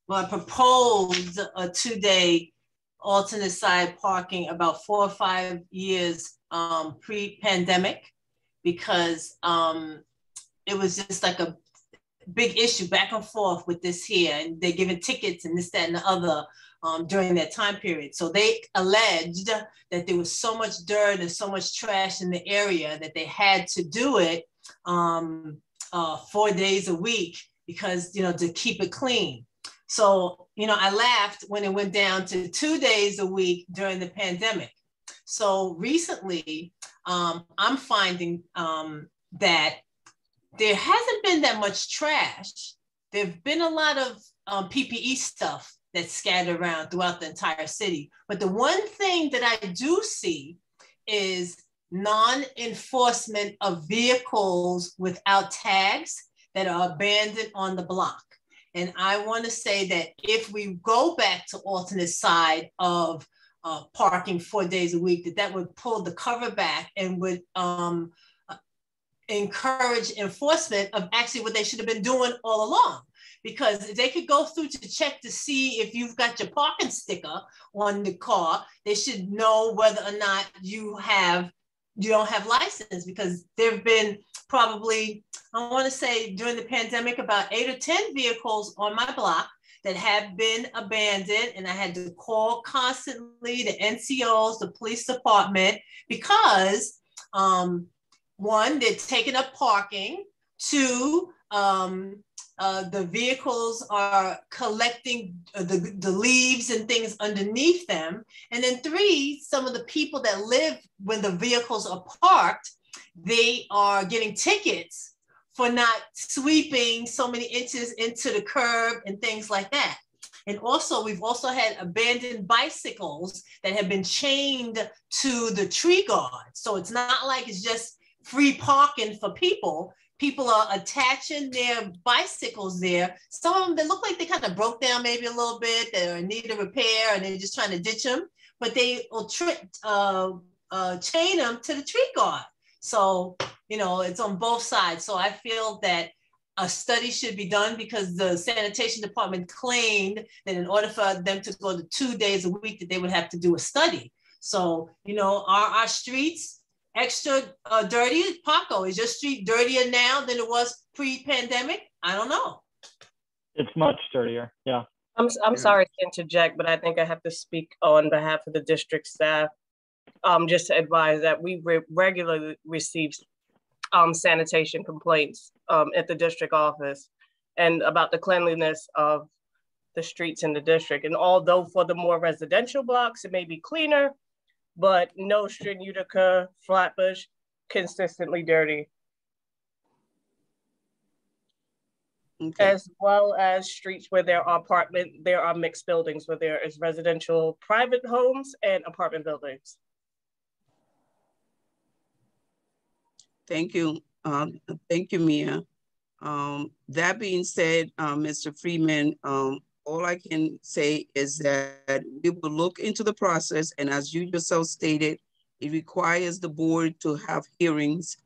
proposed a 2-day alternate side parking about 4 or 5 years pre-pandemic, because it was just like big issue back and forth with this here, and they're giving tickets and this, that, and the other during that time period. So they alleged that there was so much dirt and so much trash in the area that they had to do it 4 days a week because, to keep it clean. So, I laughed when it went down to 2 days a week during the pandemic. So recently, I'm finding that there hasn't been that much trash. There've been a lot of PPE stuff that's scattered around throughout the entire city. But the one thing that I do see is non-enforcement of vehicles without tags that are abandoned on the block. And I want to say that if we go back to alternate side of parking 4 days a week, that would pull the cover back and would encourage enforcement of actually what they should have been doing all along. Because if they could go through to check to see if you've got your parking sticker on the car, they should know whether or not you don't have license, because there have been probably, I want to say during the pandemic, about 8 or 10 vehicles on my block that have been abandoned, and I had to call constantly the NCOs, the police department, because one, they're taking up parking. Two, the vehicles are collecting the leaves and things underneath them. And then three, some of the people that live when the vehicles are parked, they are getting tickets for not sweeping so many inches into the curb and things like that. And also, we've also had abandoned bicycles that have been chained to the tree guard. So it's not like it's just free parking for people. People are attaching their bicycles there. Some of them, they look like they kind of broke down maybe a little bit, they're in need of repair, and they're just trying to ditch them, but they will chain them to the tree guard. So, it's on both sides. So I feel that a study should be done, because the sanitation department claimed that in order for them to go to 2 days a week, that they would have to do a study. So, are our streets extra dirty? Paco, is your street dirtier now than it was pre-pandemic? I don't know. It's much dirtier, yeah. I'm sorry to interject, but I think I have to speak on behalf of the district staff. Just to advise that we regularly receive sanitation complaints at the district office and about the cleanliness of the streets in the district. And although for the more residential blocks, it may be cleaner, but Nostrand, Utica, Flatbush, consistently dirty. Okay. As well as streets where there are mixed buildings, where there is residential private homes and apartment buildings. Thank you. Thank you, Mia. That being said, Mr. Freeman, all I can say is that we will look into the process, and as you yourself stated, it requires the board to have hearings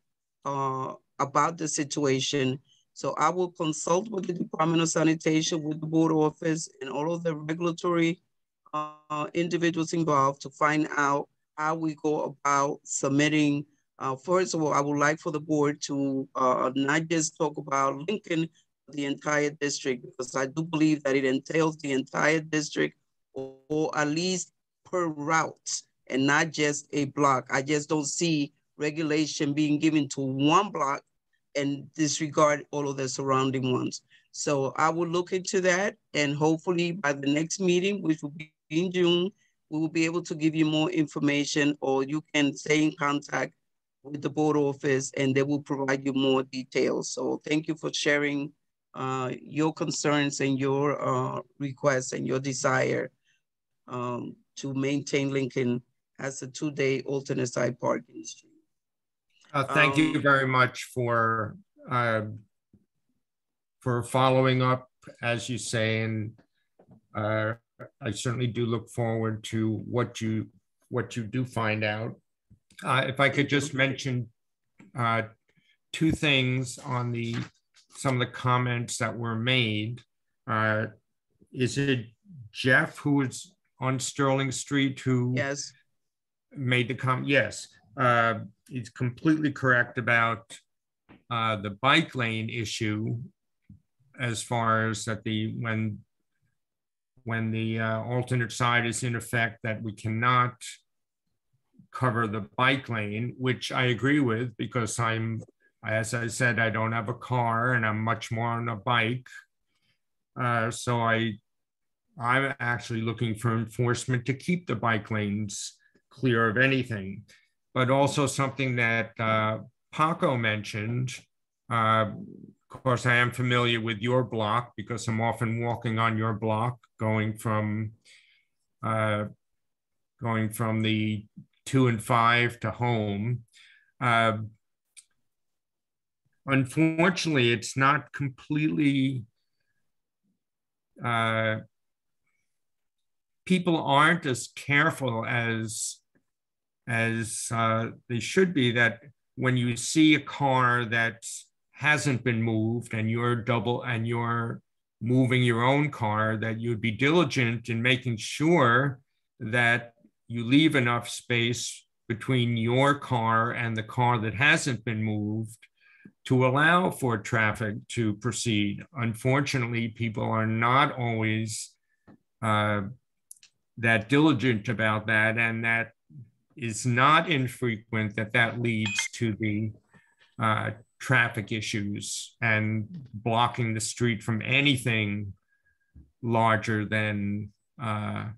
about the situation. So I will consult with the Department of Sanitation, with the board office, and all of the regulatory individuals involved to find out how we go about submitting. First of all, I would like for the board to not just talk about Lincoln, the entire district, because I do believe that it entails the entire district, or at least per route, and not just a block. I just don't see regulation being given to one block and disregard all of the surrounding ones. So I will look into that, and hopefully by the next meeting, which will be in June, we will be able to give you more information, or you can stay in contact with the board office and they will provide you more details. So thank you for sharing your concerns and your requests and your desire to maintain Lincoln as a 2-day alternate side parking street. Thank you very much for following up, as you say, and I certainly do look forward to what you do find out. If I could just mention 2 things on some of the comments that were made. Is it Jeff who was on Sterling Street who made the comment? Yes, he's completely correct about the bike lane issue. as far as that when the alternate side is in effect, that we cannot cover the bike lane, which I agree with, because as I said, I don't have a car and I'm much more on a bike. So I'm actually looking for enforcement to keep the bike lanes clear of anything. But also something that Paco mentioned, of course, I am familiar with your block because I'm often walking on your block, going from the 2 and 5 to home. Unfortunately, it's not completely, people aren't as careful as they should be, that when you see a car that hasn't been moved and you're moving your own car, that you'd be diligent in making sure that you leave enough space between your car and the car that hasn't been moved to allow for traffic to proceed. Unfortunately, people are not always that diligent about that, and that is not infrequent that leads to the traffic issues and blocking the street from anything larger than a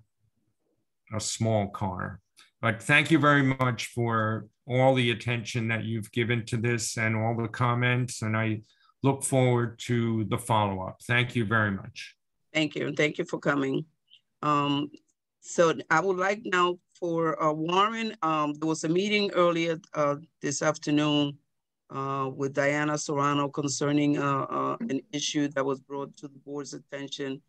small car. But thank you very much for all the attention that you've given to this and all the comments, and I look forward to the follow-up. Thank you very much. Thank you, and thank you for coming. So I would like now for Warren, there was a meeting earlier this afternoon with Diana Serrano concerning an issue that was brought to the board's attention.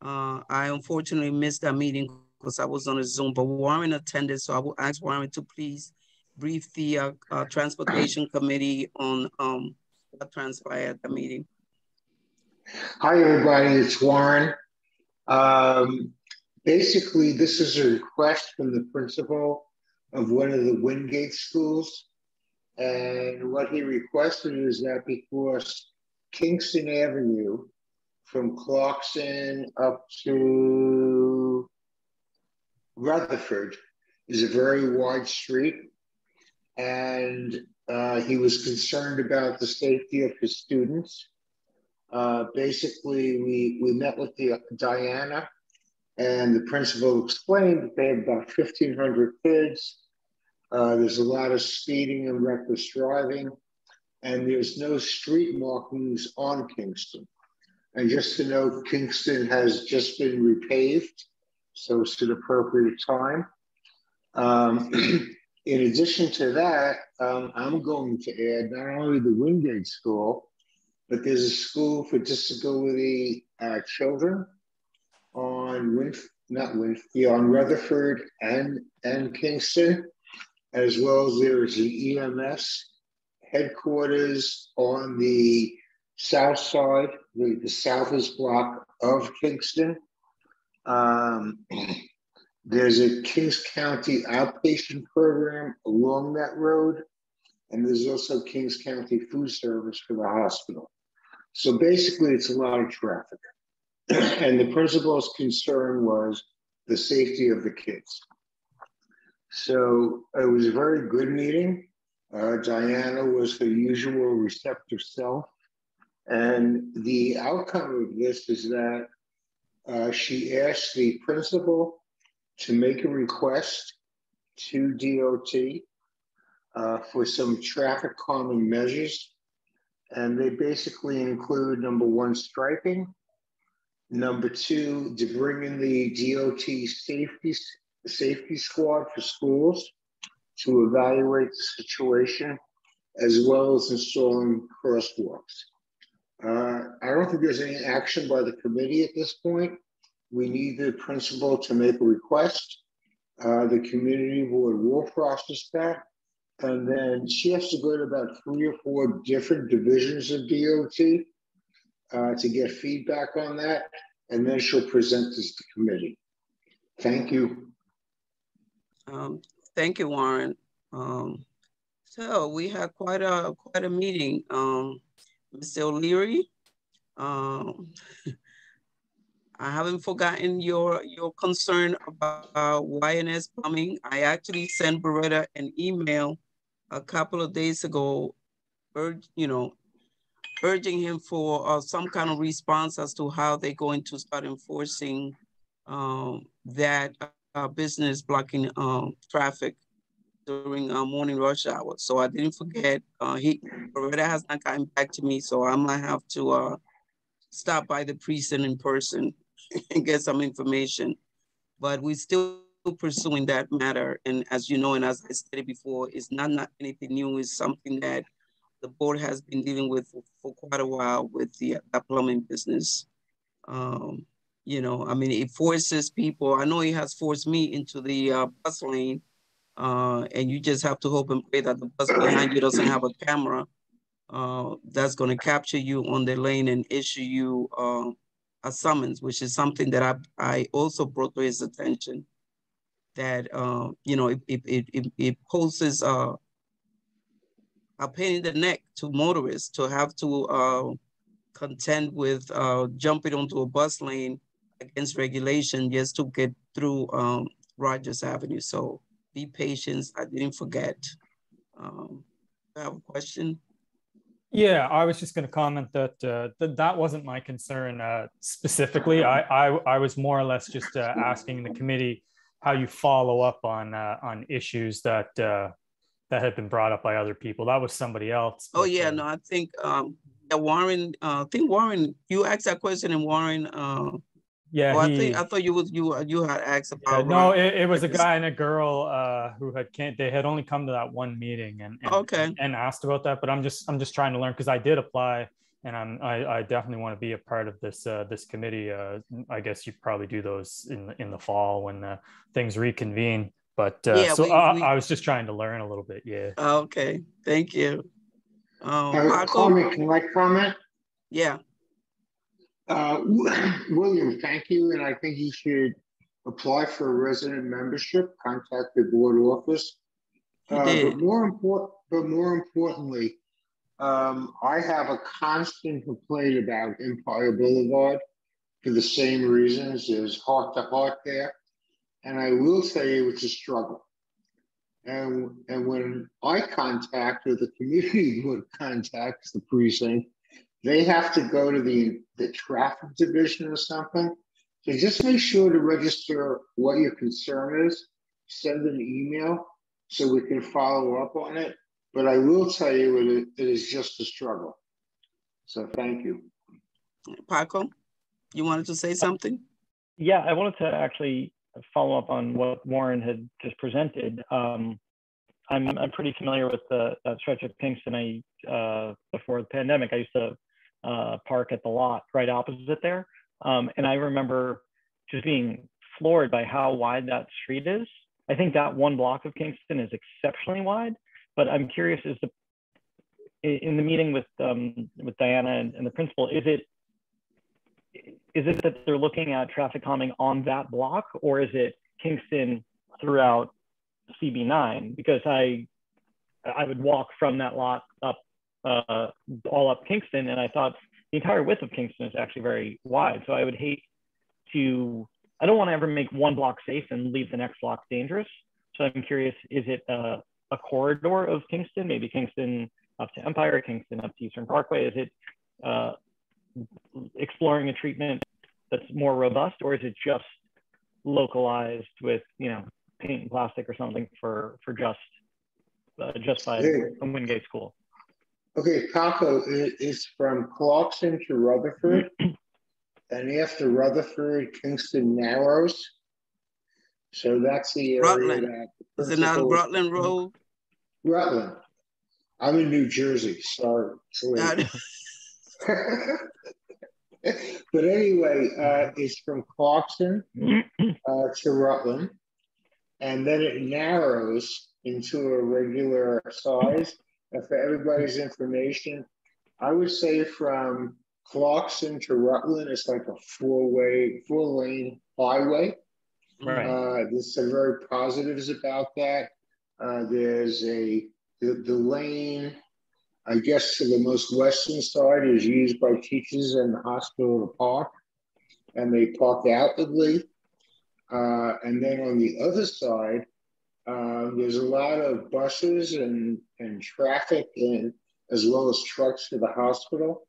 I unfortunately missed that meeting because I was on a Zoom, but Warren attended, so I will ask Warren to please brief the Transportation Committee on what transpired at the meeting. Hi, everybody, it's Warren. Basically, this is a request from the principal of one of the Wingate schools. And what he requested is that because Kingston Avenue from Clarkson up to Rutherford is a very wide street. And he was concerned about the safety of his students. Basically, we met with Diana, and the principal explained that they have about 1,500 kids. There's a lot of speeding and reckless driving, and there's no street markings on Kingston. And just to note, Kingston has just been repaved, so it's an appropriate time. In addition to that, I'm going to add not only the Wingate School, but there's a school for disability children on on Rutherford and Kingston, as well as there is the EMS headquarters on the south side, the southeast block of Kingston. There's a Kings County outpatient program along that road, and there's also Kings County food service for the hospital. So basically, it's a lot of traffic. And the principal's concern was the safety of the kids. So it was a very good meeting. Diana was her usual receptive self. And the outcome of this is that she asked the principal to make a request to DOT for some traffic calming measures. And they basically include, number one, striping. Number two, to bring in the DOT safety squad for schools to evaluate the situation, as well as installing crosswalks. I don't think there's any action by the committee at this point. We need the principal to make a request. The community board will process that. And then she has to go to about 3 or 4 different divisions of DOT to get feedback on that. And then she'll present this to committee. Thank you. Thank you, Warren. So we had quite a meeting. Mr. O'Leary, I haven't forgotten your concern about YNS plumbing. I actually sent Beretta an email a couple of days ago, urging him for some kind of response as to how they're going to start enforcing that business blocking traffic during morning rush hour. So I didn't forget. Beretta has not gotten back to me, so I might have to stop by the precinct in person and get some information. But we're still pursuing that matter. And as you know, and as I stated before, it's not anything new. It's something that the board has been dealing with for quite a while with the plumbing business. It forces people. I know it has forced me into the bus lane, and you just have to hope and pray that the bus behind you doesn't have a camera that's going to capture you on the lane and issue you a summons, which is something that I also brought to his attention. That it poses a pain in the neck to motorists to have to contend with jumping onto a bus lane against regulation just to get through Rogers Avenue. So be patient. I didn't forget. I have a question. Yeah, I was just going to comment that that wasn't my concern specifically. I was more or less just asking the committee how you follow up on issues that had been brought up by other people. That was somebody else. Oh yeah, no, I think Warren. Warren, you asked that question, and Warren. Yeah, I thought you had asked about. No, it was a guy and a girl who they had only come to that one meeting and asked about that. But I'm just trying to learn, because I did apply, and I definitely want to be a part of this committee. I guess you probably do those in the fall when things reconvene. But yeah, I was just trying to learn a little bit. Yeah. Okay, thank you. Comment, can I comment? Yeah. William, thank you. And I think you should apply for a resident membership, contact the board office. But more importantly, I have a constant complaint about Empire Boulevard for the same reasons. There's heart to heart there. And I will tell you it's a struggle. And when I contact, or the community board contacts the precinct, they have to go to the traffic division or something. So just make sure to register what your concern is, send an email so we can follow up on it. But I will tell you it is just a struggle. So thank you. Paco, you wanted to say something? Yeah, I wanted to actually follow up on what Warren had just presented. I'm pretty familiar with that stretch of Kingston. Before the pandemic, I used to park at the lot right opposite there. And I remember just being floored by how wide that street is. I think that one block of Kingston is exceptionally wide, but I'm curious, in the meeting with Diana and the principal, is it that they're looking at traffic calming on that block, or is it Kingston throughout CB9? Because I would walk from that lot up all up Kingston, and I thought the entire width of Kingston is actually very wide. So I would hate to, I don't want to ever make one block safe and leave the next block dangerous. So I'm curious, is it a corridor of Kingston, maybe Kingston up to Empire, Kingston up to Eastern Parkway? Is it exploring a treatment that's more robust, or is it just localized with, paint and plastic or something for just by Wingate School? Okay, Paco, it's from Clarkson to Rutherford, and after Rutherford, Kingston narrows. So that's the area Rutland. that. Is it not Rutland Road? Rutland. I'm in New Jersey, sorry. But anyway, it's from Clarkson to Rutland, and then it narrows into a regular size. And for everybody's information, I would say from Clarkson to Rutland, it's like a four-lane highway. Right. There's some very positives about that. There's the lane I guess the most western side is used by teachers in the hospital to park, and they park outwardly. And then on the other side, there's a lot of buses and traffic, and as well as trucks to the hospital.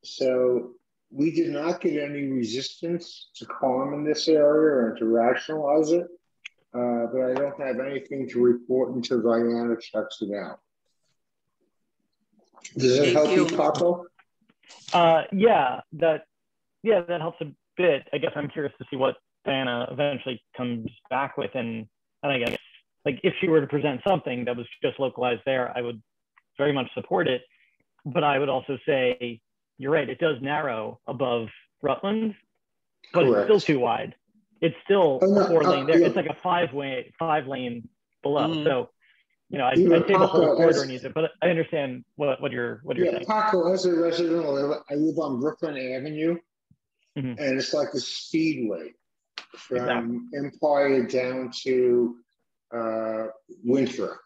So we did not get any resistance to calm in this area or to rationalize it, but I don't have anything to report until Diana checks it out. Does that help you, Paco? Yeah, that helps a bit. I guess I'm curious to see what Diana eventually comes back with, and I guess like if she were to present something that was just localized there, I would very much support it. But I would also say, you're right, it does narrow above Rutland, but Correct. It's still too wide. It's still a 4-lane there. Yeah. It's like a 5-lane below. So, you know, I'd say the whole corridor needs it, but I understand what you're saying. Paco, as a resident, I live on Brooklyn Avenue, and it's like a speedway from Empire down to Winthrop.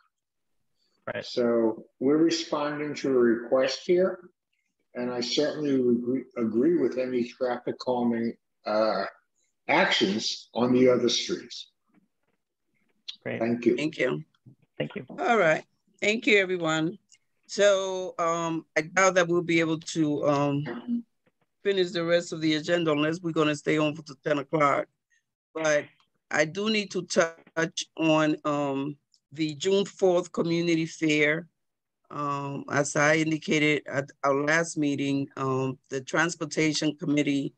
Right. So we're responding to a request here, and I certainly would agree with any traffic calming actions on the other streets. Great. Thank you. Thank you. Thank you. All right. Thank you, everyone. So I doubt that we'll be able to finish the rest of the agenda unless we're going to stay on for 10 o'clock. But I do need to touch on the June 4th community fair. As I indicated at our last meeting, the Transportation Committee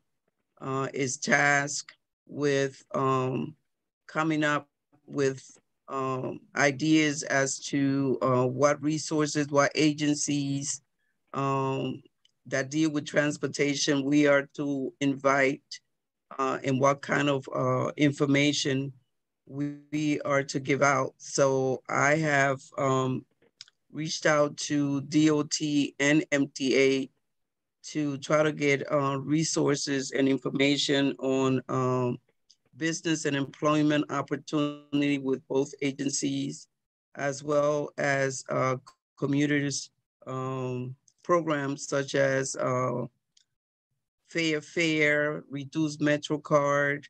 is tasked with coming up with ideas as to what resources, what agencies that deal with transportation we are to invite, and what kind of information we are to give out. So I have reached out to DOT and MTA to try to get resources and information on business and employment opportunity with both agencies, as well as commuters programs such as Fare, Reduced Metro Card.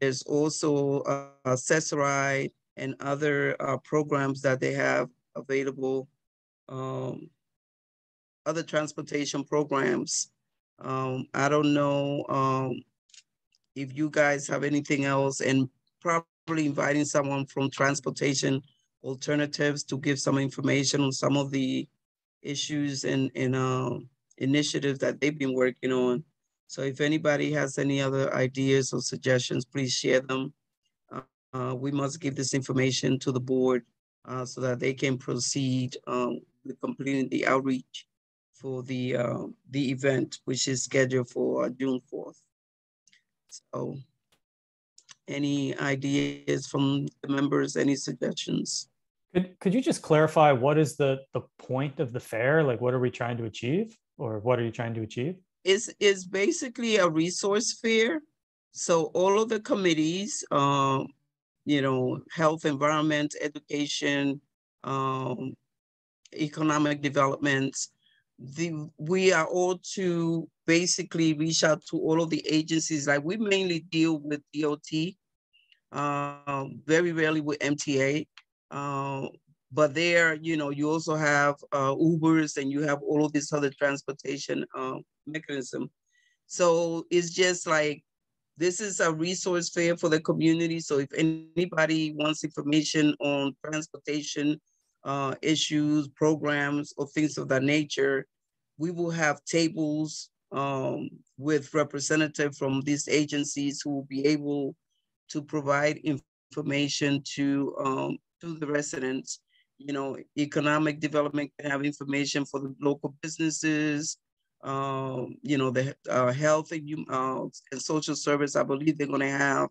There's also Accessoride and other programs that they have available, other transportation programs. I don't know if you guys have anything else, and probably inviting someone from Transportation Alternatives to give some information on some of the issues and initiatives that they've been working on. So if anybody has any other ideas or suggestions, please share them. We must give this information to the board so that they can proceed with completing the outreach for the event, which is scheduled for June 4th. So any ideas from the members, any suggestions? Could you just clarify what is the point of the fair? Like, what are we trying to achieve, or what are you trying to achieve? It's basically a resource fair. So all of the committees, you know, health, environment, education, economic development, we are all to basically reach out to all of the agencies. Like, we mainly deal with DOT, very rarely with MTA. But there, you know, you also have Ubers, and you have all of this other transportation mechanism. So it's just like, this is a resource fair for the community. So if anybody wants information on transportation issues, programs, or things of that nature, we will have tables with representatives from these agencies who will be able to provide information to the residents. You know, economic development can have information for the local businesses. You know, the health and social service, I believe they're going to have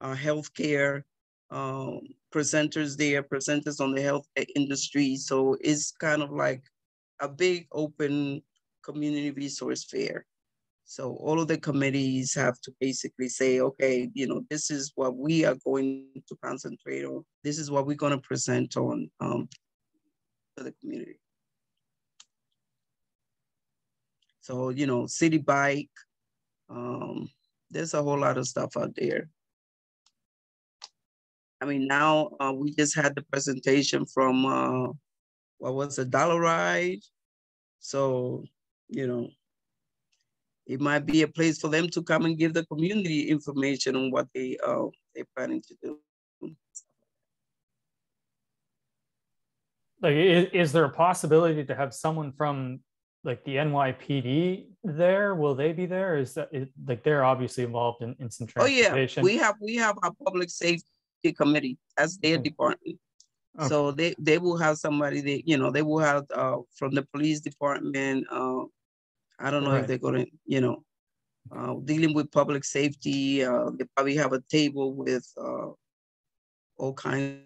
healthcare presenters there, presenters on the health industry. So it's kind of like a big open community resource fair. So all of the committees have to basically say, okay, you know, this is what we are going to concentrate on. This is what we're going to present on to the community. So, you know, city bike, there's a whole lot of stuff out there. I mean, now we just had the presentation from, what was it, Dollar Ride? So, you know, it might be a place for them to come and give the community information on what they're planning to do. Like, is there a possibility to have someone from like the NYPD there? Will they be there? Is that like they're obviously involved in some transportation? Oh yeah, we have a public safety committee as their department. Okay. So they will have somebody that, you know, they will have from the police department. I don't know if they're going to, you know, dealing with public safety. They probably have a table with all kinds.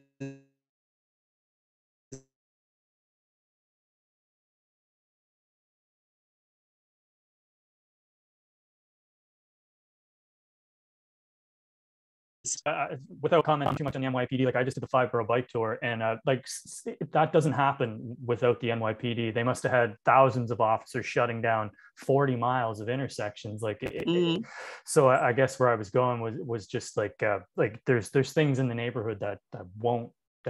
Without commenting too much on the NYPD, like I just did the 5-borough bike tour, and like that doesn't happen without the NYPD. They must have had thousands of officers shutting down 40 miles of intersections. Like, so I guess where I was going was just like there's things in the neighborhood that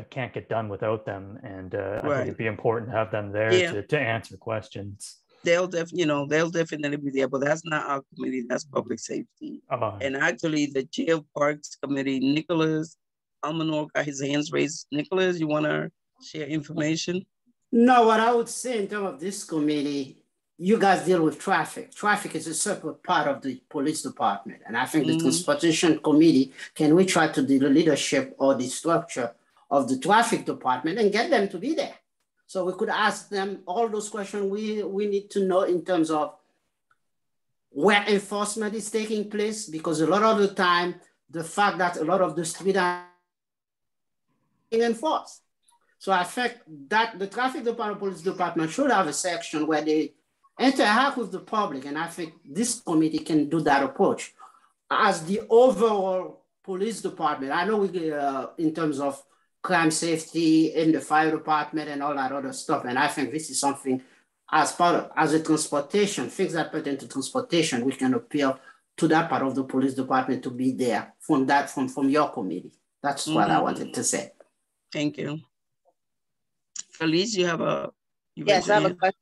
can't get done without them, and I think it'd be important to have them there to answer questions. They'll definitely be there, but that's not our committee, that's public safety. And actually the jail parks committee, Nicholas Almanor got his hands raised. Nicholas, you want to share information? No, what I would say in terms of this committee, you guys deal with traffic. Traffic is a separate part of the police department. And I think the transportation committee, can we try to do the leadership or the structure of the traffic department and get them to be there? So we could ask them all those questions we need to know in terms of where enforcement is taking place, because a lot of the time, the fact that a lot of the streets are being enforced. So I think that the traffic department, police department should have a section where they interact with the public. And I think this committee can do that approach. As the overall police department, I know we in terms of crime safety in the fire department and all that other stuff. And I think this is something as a transportation, things that pertain to transportation, we can appeal to that part of the police department to be there from your committee. That's what I wanted to say. Thank you. Elise, you have a... Yes, I have a question.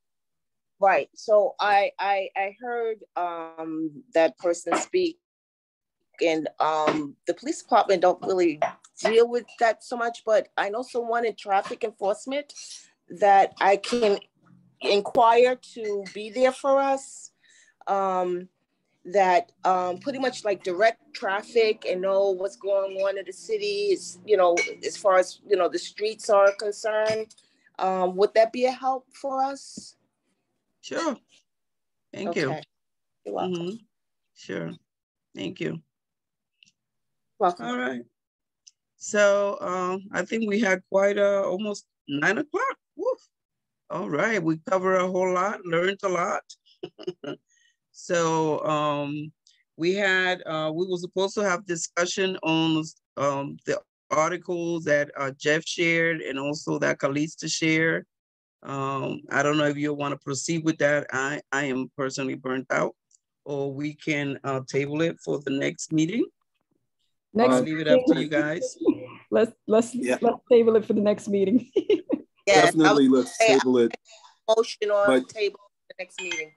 Right, so I heard that person speak, and the police department don't really deal with that so much, but I know someone in traffic enforcement that I can inquire to be there for us, that pretty much like direct traffic and know what's going on in the city, is, you know, as far as, you know, the streets are concerned. Would that be a help for us? Sure. Thank you. You're welcome. Sure. Thank you. Welcome. All right. So I think we had quite almost 9 o'clock. Woof. All right, we covered a whole lot, learned a lot. So we were supposed to have discussion on the articles that Jeff shared and also that Kalista shared. I don't know if you want to proceed with that. I am personally burnt out, or we can table it for the next meeting. I'll leave it up to you guys. Let's table it for the next meeting. Definitely, let's table it. Motion on table for the next meeting.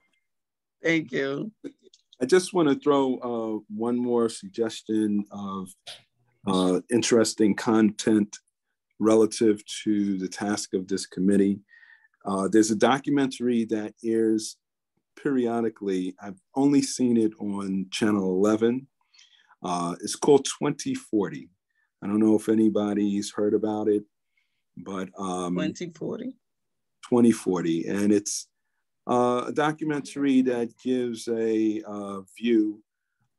Thank you. I just want to throw one more suggestion of interesting content relative to the task of this committee. There's a documentary that airs periodically. I've only seen it on Channel 11. It's called 2040. I don't know if anybody's heard about it, but 2040. 2040, and it's a documentary that gives a view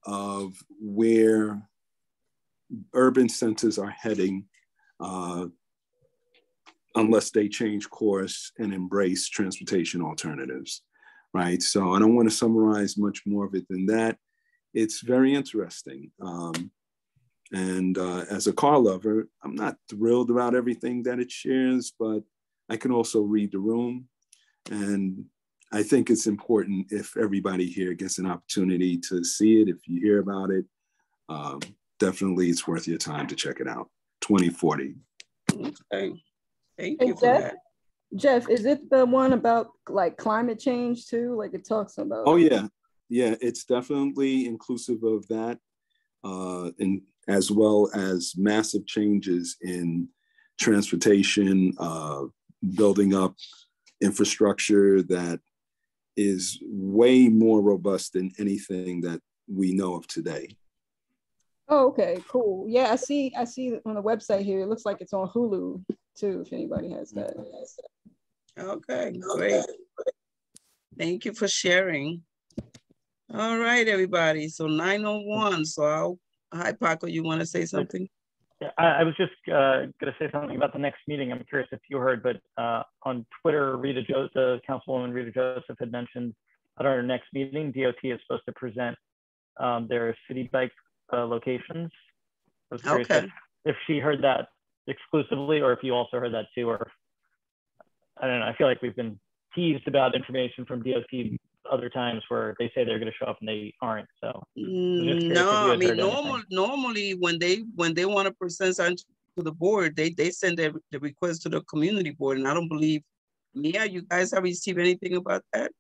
of where urban centers are heading unless they change course and embrace transportation alternatives, right? So I don't want to summarize much more of it than that. It's very interesting. And as a car lover, I'm not thrilled about everything that it shares, but I can also read the room. And I think it's important if everybody here gets an opportunity to see it. If you hear about it, definitely it's worth your time to check it out. 2040. Okay. Thank you for that. Jeff, is it the one about like climate change too? Like it talks about. Oh yeah, yeah. It's definitely inclusive of that, and as well as massive changes in transportation, building up infrastructure that is way more robust than anything that we know of today. Oh, okay, cool. Yeah, I see on the website here. It looks like it's on Hulu too, if anybody has that. Okay, great. Thank you for sharing. All right, everybody. So 9:01. So hi, Paco, you want to say something? Yeah, I was just going to say something about the next meeting. I'm curious if you heard, but on Twitter, Councilwoman Rita Joseph had mentioned at our next meeting, DOT is supposed to present their city bike locations. I was curious if she heard that exclusively, or if you also heard that too, or I don't know. I feel like we've been teased about information from DOT other times where they say they're going to show up and they aren't. So no, I mean normally when they want to present something to the board, they send the request to the community board, and I don't believe, Mia, you guys have received anything about that?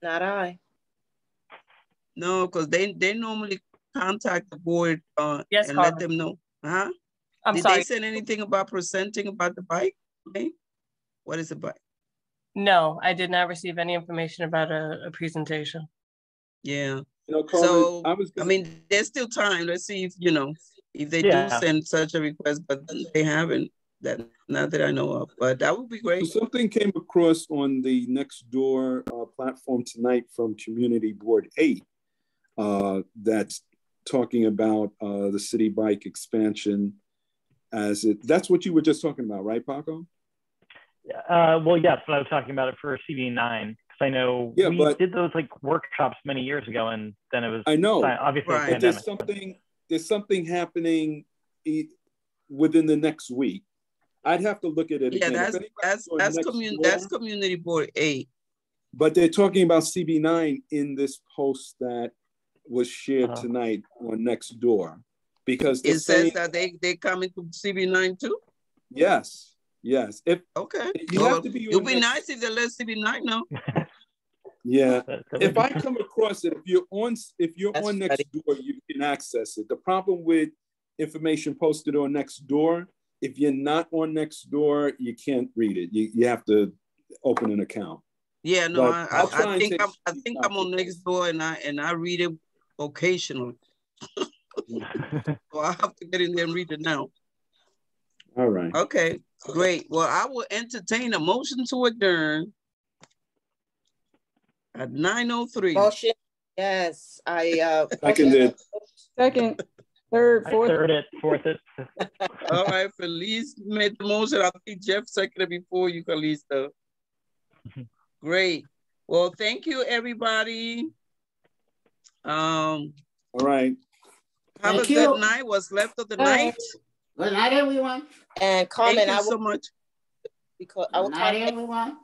Not I. No, because they normally contact the board and let them know. Huh? Did they send anything about presenting about the bike? Okay. What is a bike? No, I did not receive any information about a presentation. Yeah. You know, so I mean, there's still time. Let's see if if they do send such a request, but they haven't. Not that I know of, but that would be great. So something came across on the Nextdoor platform tonight from Community Board 8 that's talking about the city bike expansion that's what you were just talking about, right, Paco? Well, yes, but I was talking about it for CB9 because I know we did those like workshops many years ago, and then it was obviously a pandemic. There's something happening within the next week. I'd have to look at it again. That's Community Board 8. But they're talking about CB9 in this post that was shared tonight on Nextdoor, because it says that they coming to CB9 too. Yes. If it'll be nice if they let CB9 know. Yeah. If I come across it, if you're on Nextdoor, you can access it. The problem with information posted on Nextdoor, if you're not on Nextdoor, you can't read it. You have to open an account. Yeah, no, I think I'm on Nextdoor and I read it occasionally. So I have to get in there and read it now. All right. Okay, great. Well, I will entertain a motion to adjourn at 9:03. Motion. Yes, I seconded. Second, third, fourth. I third it, fourth it. All right, Felice made the motion. I think Jeff seconded before you, Calista. Great. Well, thank you, everybody. All right. Have a good night. What's left of the night. Good night, everyone. And Carmen, thank you so much. Because I will good night, everyone.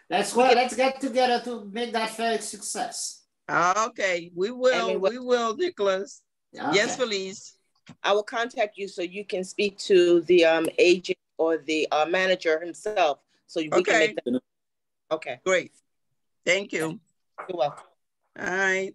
Let's get together to make that fair success. Okay, we will, Nicholas. Okay. Yes, Felice. I will contact you so you can speak to the agent or the manager himself, so we can make that. Okay, great. Thank you. You're welcome. All right.